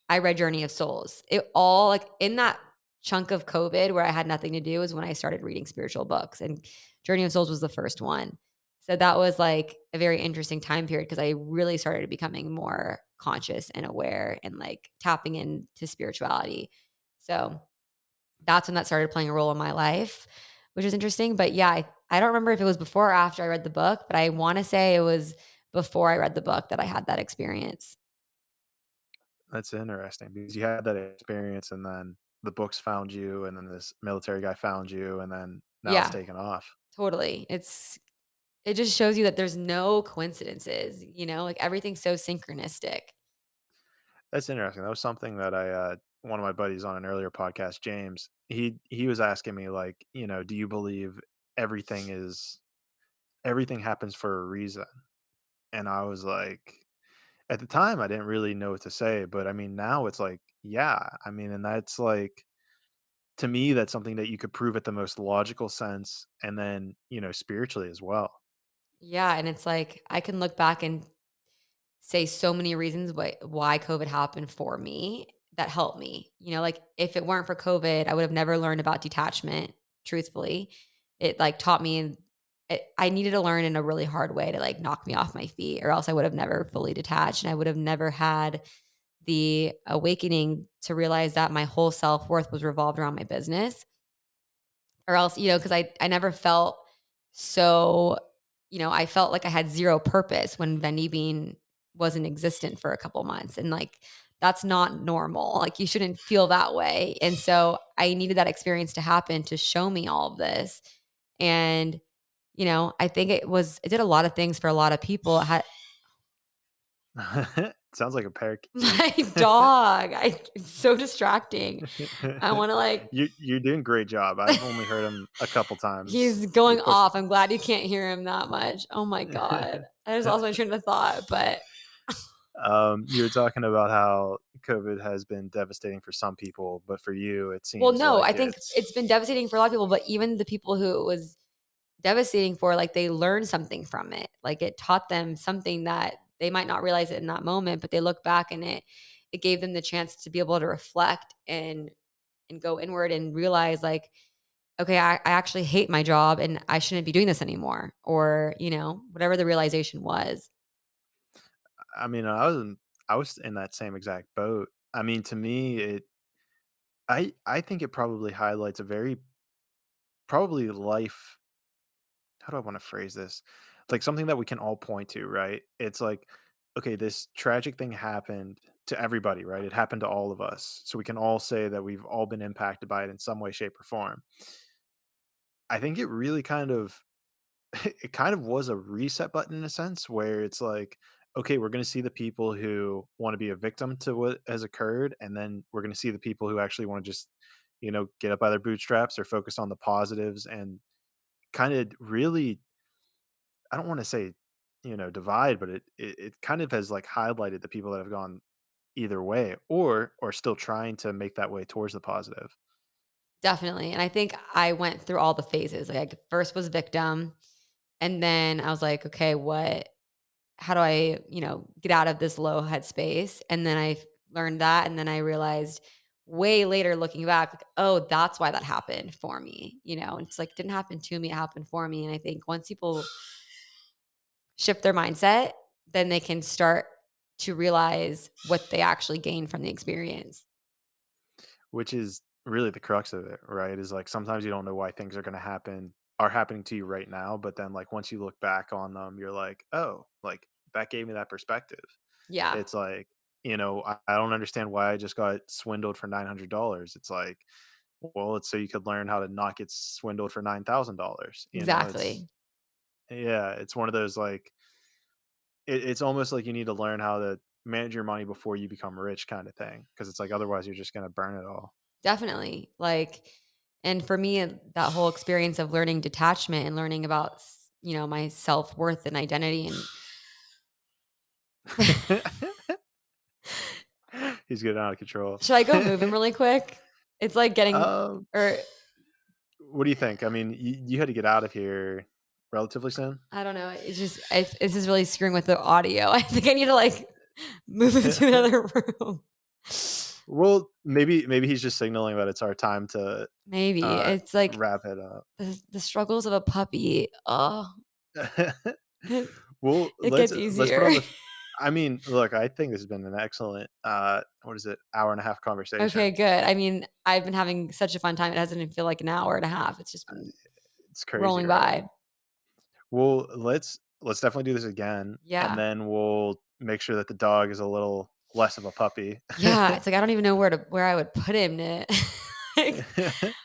I read Journey of Souls. It all like in that chunk of COVID where I had nothing to do is when I started reading spiritual books, and Journey of Souls was the first one. So that was like a very interesting time period because I really started becoming more conscious and aware and like tapping into spirituality. So that's when that started playing a role in my life, which is interesting. But yeah, I don't remember if it was before or after I read the book, but I want to say it was before I read the book that I had that experience. That's interesting because you had that experience and then the books found you and then this military guy found you and then now it's Yeah, taken off. totally. It just shows you that there's no coincidences, like everything's so synchronistic. That's interesting. That was something that one of my buddies on an earlier podcast, James, he was asking me like, do you believe everything is everything happens for a reason? And I was like, at the time I didn't really know what to say, but I mean now it's like, yeah. I mean, and that's like to me that's something that you could prove at the most logical sense and then, spiritually as well. Yeah, and it's like I can look back and say so many reasons why COVID happened for me that helped me. Like if it weren't for COVID, I would have never learned about detachment, truthfully. It like taught me I needed to learn in a really hard way to like knock me off my feet or else I would have never fully detached and I would have never had the awakening to realize that my whole self-worth was revolved around my business. Or else, because I never felt so, I felt like I had 0 purpose when Vendy Bean wasn't existent for a couple months, and, like, that's not normal, like, you shouldn't feel that way, and so I needed that experience to happen to show me all of this, and, I think it did a lot of things for a lot of people. It had Sounds like a parakeet. My dog, it's so distracting. I wanna, like You're doing a great job. I've only heard him a couple times. he's He going pushes off. I'm glad you can't hear him that much. Oh my god. That is also my train of thought, but You were talking about how COVID has been devastating for some people, but for you, it well, seems no, I like think it's it's been devastating for a lot of people, but even the people who it was devastating for, like, they learned something from it. Like, it taught them something that they might not realize it in that moment, but they look back and it gave them the chance to be able to reflect and go inward and realize, like, okay, I actually hate my job and I shouldn't be doing this anymore, or, whatever the realization was. I mean, I was in that same exact boat. I mean, to me, I think it probably highlights a very probably life how do I want to phrase this? Like something that we can all point to, right? It's like, okay, this tragic thing happened to everybody, right? It happened to all of us. So we can all say that we've all been impacted by it in some way, shape, or form. I think it really kind of it kind of was a reset button in a sense where it's like, okay, we're going to see the people who want to be a victim to what has occurred, and then we're going to see the people who actually want to just, get up by their bootstraps or focus on the positives and kind of really I don't wanna say, divide, but it kind of has, like, highlighted the people that have gone either way or are still trying to make that way towards the positive. Definitely. And I think I went through all the phases. Like, I first was victim, and then I was like, okay, how do I, get out of this low headspace? And then I learned that. And then I realized way later looking back, like, oh, that's why that happened for me. It's like, it didn't happen to me, it happened for me. And I think once people shift their mindset, then they can start to realize what they actually gain from the experience. Which is really the crux of it, right? Is, like, sometimes you don't know why things are happening to you right now, but then, like, once you look back on them, you're like, "Oh, like, that gave me that perspective." Yeah, It's like, I don't understand why I just got swindled for $900. It's like, well, it's so you could learn how to not get swindled for $9,000, It's exactly. yeah, it's one of those, like it's almost like you need to learn how to manage your money before you become rich kinda thing, because it's like, otherwise, you're just gonna burn it all. Definitely. Like, and for me, that whole experience of learning detachment and learning about, my self worth and identity. And He's getting out of control. should I go move him really quick? It's like getting, Um, or what do you think? I mean, you had to get out of here relatively soon? I don't know. It's just, this is really screwing with the audio. I think I need to like move him to another room. Well, maybe he's just signaling that it's our time to, Maybe uh, it's like wrap it up. the struggles of a puppy. Oh, it, Well, it let's gets let's put easier. on the I mean, look, I think this has been an excellent, what is it, hour and a half Okay, conversation. good. I mean, I've been having such a fun time. It doesn't even feel like an hour and a half. It's just been It's crazy, rolling right? by. Well, let's definitely do this again, and Yeah. then we'll make sure that the dog is a little less of a puppy. Yeah, it's like I don't even know where I would put him to like,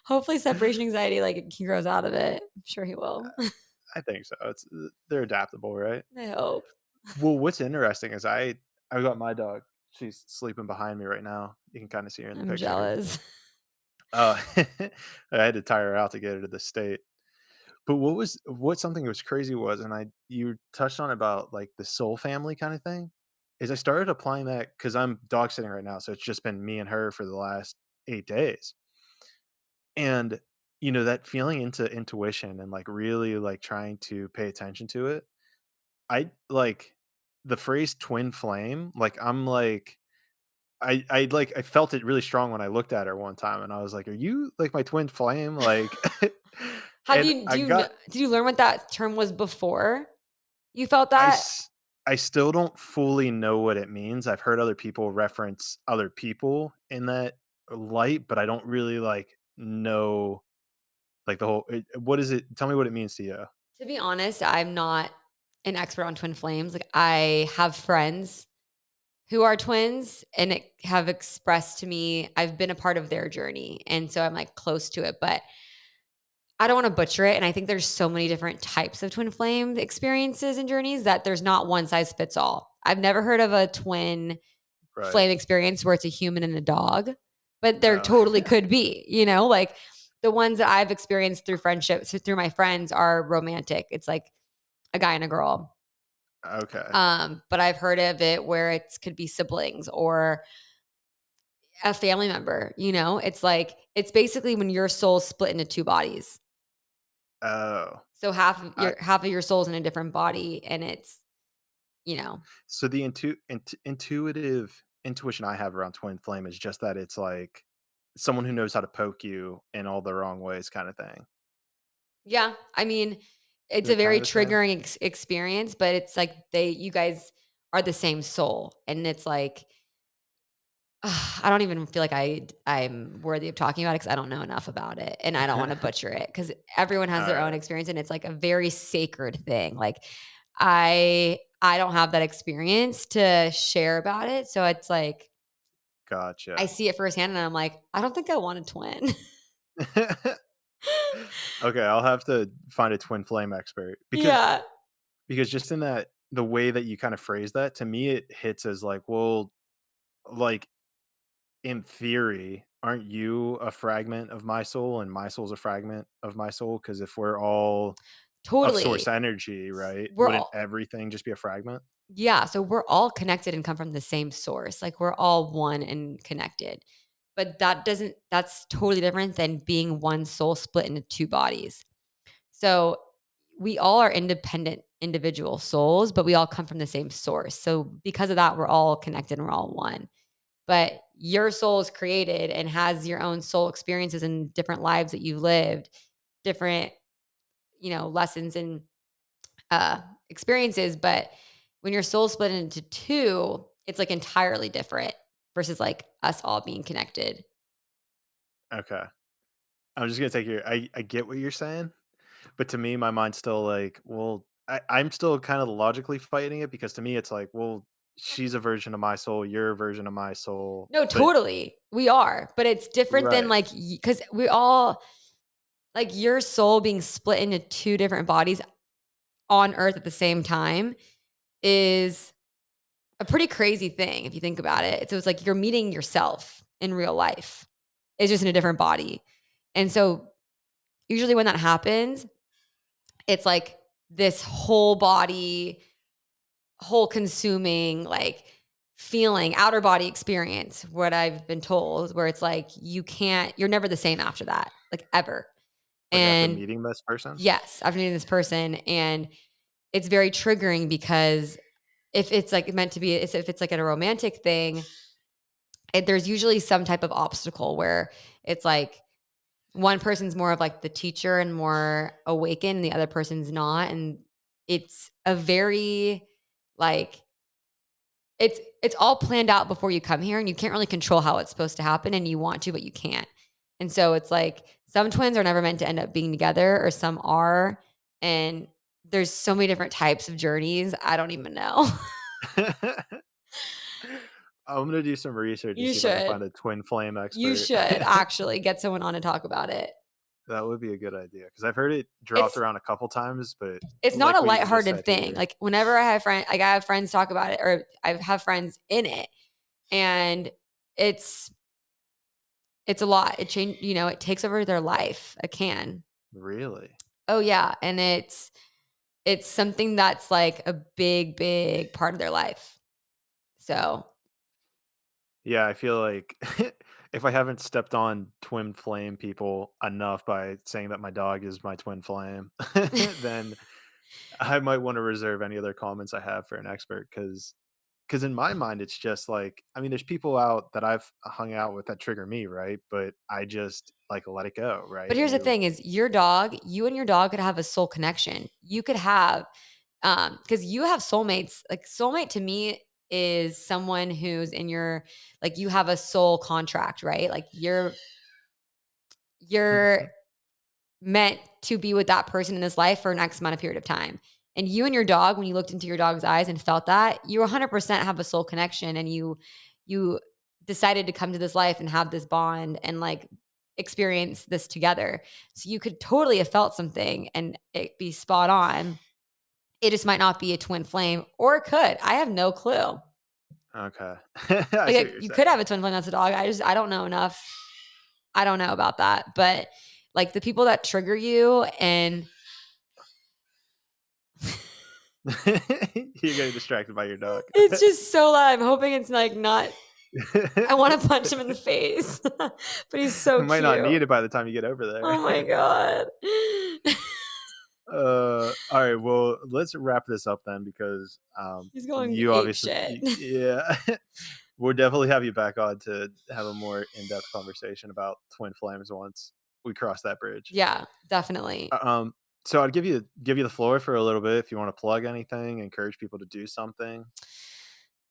hopefully separation anxiety, like, he grows out of it. I'm sure he will. I think so. They're adaptable, right? I hope. Well, what's interesting is I got my dog. She's sleeping behind me right now. You can kind of see her in the I'm picture. jealous. I had to tire her out to get her to the state. But what something that was crazy was, and you touched on about like the soul family kind of thing, is I started applying that because I'm dog sitting right now, so it's just been me and her for the last 8 days, and that feeling into intuition and like really like trying to pay attention to it. I like the phrase twin flame. Like I'm like I felt it really strong when I looked at her one time, and I was like, "Are you like my twin flame?" Like, How do and you do you kn did you learn what that term was before you felt I that? s I still don't fully know what it means. I've heard other people reference other people in that light, but I don't really, like, know, like, the whole what is it? Tell me what it means to you. To be honest, I'm not an expert on twin flames. Like, I have friends who are twins and have expressed to me I've been a part of their journey, and so I'm, like, close to it, but I don't wanna butcher it, and I think there's so many different types of twin flame experiences and journeys that there's not one size fits all. I've never heard of a twin Right. flame experience where it's a human and a dog, but there Oh, totally could be, like, the ones that I've experienced through friendships, through my friends are romantic. It's like a guy and a girl. okay. But I've heard of it where it could be siblings or a family member, It's like it's basically when your soul's split into 2 bodies. Oh, So I half of your soul's in a different body and it's, you know so the intuitive intuition I have around twin flame is just that it's like someone who knows how to poke you in all the wrong ways kinda thing. Yeah, I mean, it's Is a it very kinda the same? triggering experience, but it's like you guys are the same soul, and it's like, I don't even feel like I'm worthy of talking about it because I don't know enough about it, and I don't wanna butcher it because everyone has their own Alright, experience, and it's like a very sacred thing, like, I don't have that experience to share about it, so it's like, I gotcha. see it firsthand, and I'm like, "I don't think I want a twin." Okay, I'll have to find a twin flame expert Yeah, because just in that the way that you kinda phrase that, to me, it hits as like, well, like, in theory, aren't you a fragment of my soul and my soul's a fragment of my soul? Because if we're all of source totally. energy, right, We're wouldn't all everything just be a fragment? Yeah, so we're all connected and come from the same source. Like we're all one and connected. But that's totally different than being one soul split into 2 bodies. So we all are independent individual souls, but we all come from the same source. So because of that, we're all connected and we're all one. But your soul is created and has your own soul experiences and different lives that you've lived, different, lessons and experiences, but when your soul split into 2, it's, like, entirely different versus, like, us all being connected. Okay. I'm just gonna take your I get what you're saying, but to me, my mind's still like, well, I'm still kinda logically fighting it because to me, it's like, well, she's a version of my soul, you're a version of my soul, No, but totally, we are, but it's different than, right. like, because we all like, your soul being split into 2 different bodies on Earth at the same time is a pretty crazy thing if you think about it. So it's like you're meeting yourself in real life. It's just in a different body, and so, usually when that happens, it's like this whole body, whole consuming, like, feeling, outer body experience, what I've been told, where it's like you're never the same after that, like, ever. Like, after And meeting this person? yes, after meeting this person, and it's very triggering because if it's, like, meant to be if it's, like, a romantic thing, there's usually some type of obstacle where it's like one person's more of like the teacher and more awakened, and the other person's not, and it's a very, like it's all planned out before you come here, and you can't really control how it's supposed to happen, and you want to, but you can't. And so it's like some twins are never meant to end up being together, or some are, and there's so many different types of journeys, I don't even know. I'm gonna do some research and You see if I can should. find a twin flame You expert. should actually get someone on to talk about it. That would be a good idea because 'cause I've heard it dropped It's around a couple times, but It's not like a what you just lighthearted said thing, here. like, whenever I have friends talk about it or I have friends in it, and it's it's a lot. It takes over their life. It can. Really? Oh, yeah, and it's something that's, like, a big, big part of their life. So Yeah, I feel like if I haven't stepped on twin flame people enough by saying that my dog is my twin flame, then I might wanna reserve any other comments I have for an expert because in my mind, it's just like I mean, there's people out that I've hung out with that trigger me, right? But I just, like, let it go, but right? here's the thing is you and your dog could have a soul connection. You could have because you have soulmates. Like soulmate to me is someone who's in your like you have a soul contract, right? Like you're meant to be with that person in this life for an X amount of period of time. And you and your dog, when you looked into your dog's eyes and felt that, you 100% have a soul connection, and you decided to come to this life and have this bond and like experienced this together. So you could totally have felt something and it be spot on. It just might not be a twin flame or it could. I have no clue. Okay. I see what Like, you're you could saying. have a twin flame that's a dog. I don't know enough. I don't know about that, but, like, the people that trigger you and You're getting distracted by your dog. it's just so loud. I'm hoping it's, like, not I wanna punch him in the face, but he's so Might not cute. need it by the time you get over there. Oh my god. All right, well, let's wrap this up then because, He's going you ape obviously shit. yeah. We'll definitely have you back on to have a more in-depth conversation about twin flames once we cross that bridge. Yeah, definitely. So I'd give you the floor for a little bit if you wanna plug anything, encourage people to do something.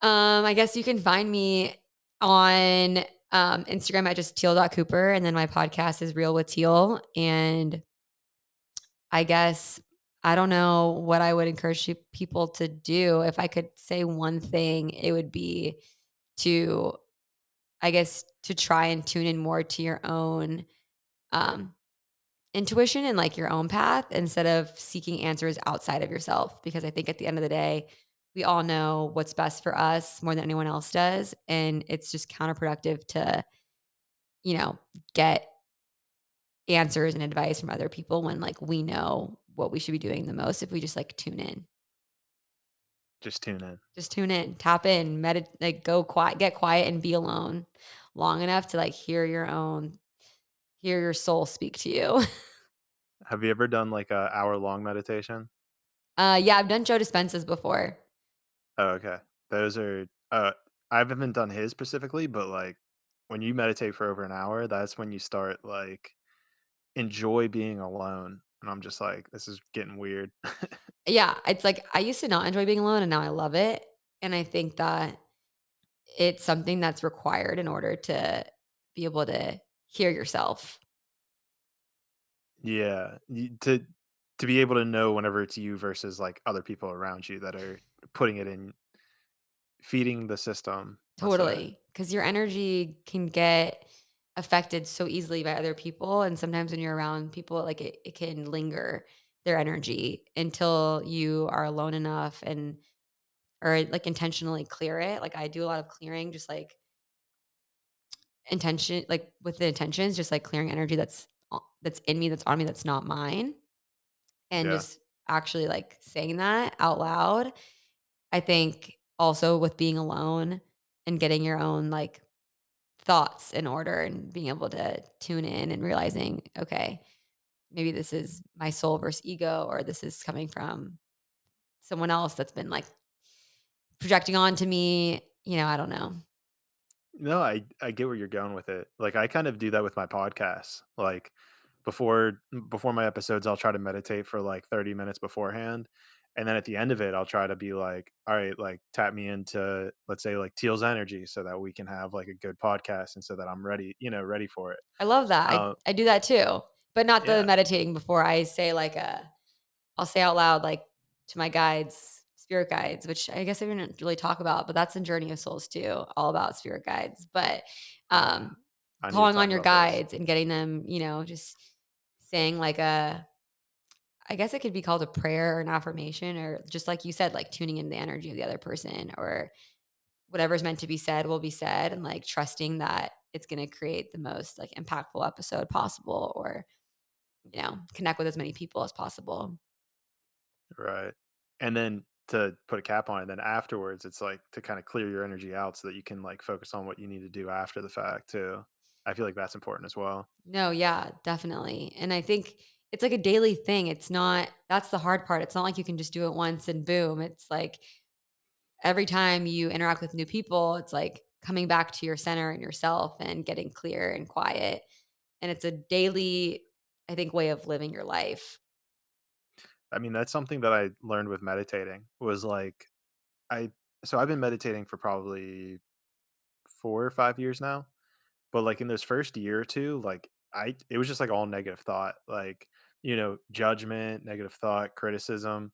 I guess you can find me on, Instagram at just teal.cooper, and then my podcast is Real with Teal, and I guess I don't know what I would encourage people to do. If I could say one thing, it would be to, I guess, to try and tune in more to your own, um, intuition and, like, your own path instead of seeking answers outside of yourself, because I think at the end of the day, we all know what's best for us more than anyone else does, and it's just counterproductive to, you know, get answers and advice from other people when, like, we know what we should be doing the most if we just, like, tune in. Just tune in. Just tune in, tap in, like, go quiet, get quiet and be alone long enough to, like, hear your soul speak to you. Have you ever done, like, a hour-long meditation? Yeah, I've done Joe Dispenza's before. Oh, okay. Those are I haven't done his specifically, but, like, when you meditate for over an hour, that's when you start, like, enjoy being alone, and I'm just like, "This is getting weird." Yeah, it's like I used to not enjoy being alone and now I love it, and I think that it's something that's required in order to be able to hear yourself. Yeah, to be able to know whenever it's you versus, like, other people around you that are putting it in feeding the system, let's say. Totally, because your energy can get affected so easily by other people, and sometimes when you're around people, like, it can linger, their energy, until you are alone enough and or, like, intentionally clear it. Like, I do a lot of clearing, just, like, intention like, with the intentions, just, like, clearing energy that's in me, that's on me, that's not mine, and Yeah, just actually, like, saying that out loud. I think also with being alone and getting your own, like, thoughts in order and being able to tune in and realizing, okay, maybe this is my soul versus ego, or this is coming from someone else that's been like projecting onto me. I don't know. no, I get where you're going with it. Like, I kind of do that with my podcasts. Like, before my episodes, I'll try to meditate for, like, 30 minutes beforehand, and then at the end of it, I'll try to be like, "Alright, like, tap me into, let's say, like, Teal's energy so that we can have, like, a good podcast and so that I'm ready, ready for it." I love that. I, Uh, I do that too, but not the yeah, meditating before I say like I'll say out loud like to my guides, spirit guides, which I guess I didn't really talk about, but that's in Journey of Souls too, all about spirit guides. But uh, um I need to calling talk on your about those. guides and getting them, just saying like a I guess it could be called a prayer or an affirmation, or just like you said, like tuning in the energy of the other person, or whatever's meant to be said will be said, and like trusting that it's going to create the most like impactful episode possible, or connect with as many people as possible. Right. And then to put a cap on it, then afterwards, it's like to kind of clear your energy out so that you can like focus on what you need to do after the fact too. I feel like that's important as well. No, yeah, definitely. And I think it's like a daily thing. It's not That's the hard part. It's not like you can just do it once and boom. It's like every time you interact with new people, it's like coming back to your center and yourself and getting clear and quiet. And it's a daily, I think, way of living your life. I mean, that's something that I learned with meditating was like I so I've been meditating for probably 4 or 5 years now. But, like, in this first year or 2, like, it was just, like, all negative thought, like, judgment, negative thought, criticism,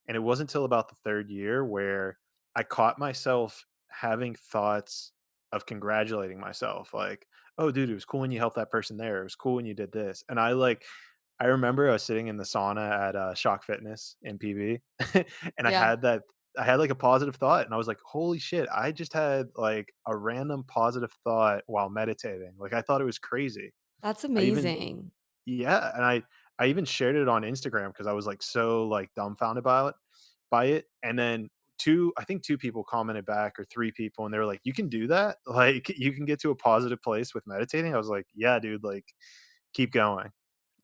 and it wasn't until about the 3rd year where I caught myself having thoughts of congratulating myself, like, "Oh, dude, it was cool when you helped that person there. It was cool when you did this." And I remember I was sitting in the sauna at, Shock Fitness in PV, and Yeah, I had, like, a positive thought, and I was like, "Holy shit, I just had, like, a random positive thought while meditating." Like, I thought it was crazy. that's I even amazing. Yeah, and I even shared it on Instagram because I was, like, so, like, dumbfounded by it, and then 2 I think 2 people commented back or 3 people, and they were like, "You can do that? Like, you can get to a positive place with meditating?" I was like, "Yeah, dude, like, keep going."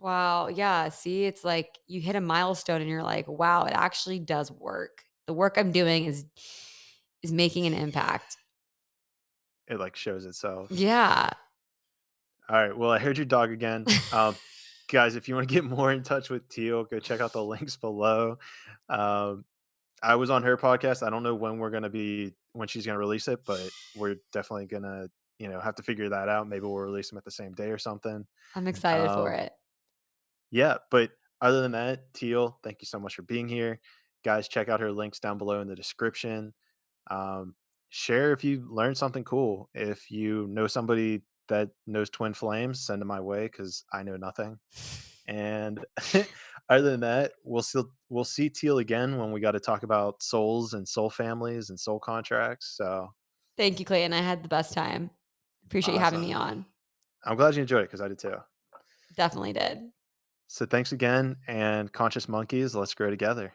Wow, yeah, see, it's like you hit a milestone and you're like, "Wow, it actually does work. The work I'm doing is making an impact." It, like, shows itself. Yeah. Alright, well, I heard your dog again. Guys, if you wanna get more in touch with Teal, go check out the links below. Um, I was on her podcast. I don't know when she's gonna release it, but we're definitely gonna, have to figure that out. Maybe we'll release them at the same day or something. I'm excited for Um, it. yeah, but other than that, Teal, thank you so much for being here. Guys, check out her links down below in the description. Um, Share if you learned something cool. If you know somebody that knows twin flames, send them my way because I know nothing. And other than that, we'll see Teal again when we got to talk about souls and soul families and soul contracts. So Thank you, Clayton, I had the best time. Appreciate you having me awesome. on. I'm glad you enjoyed it because I did too. Definitely did. So thanks again, and conscious monkeys, let's grow together.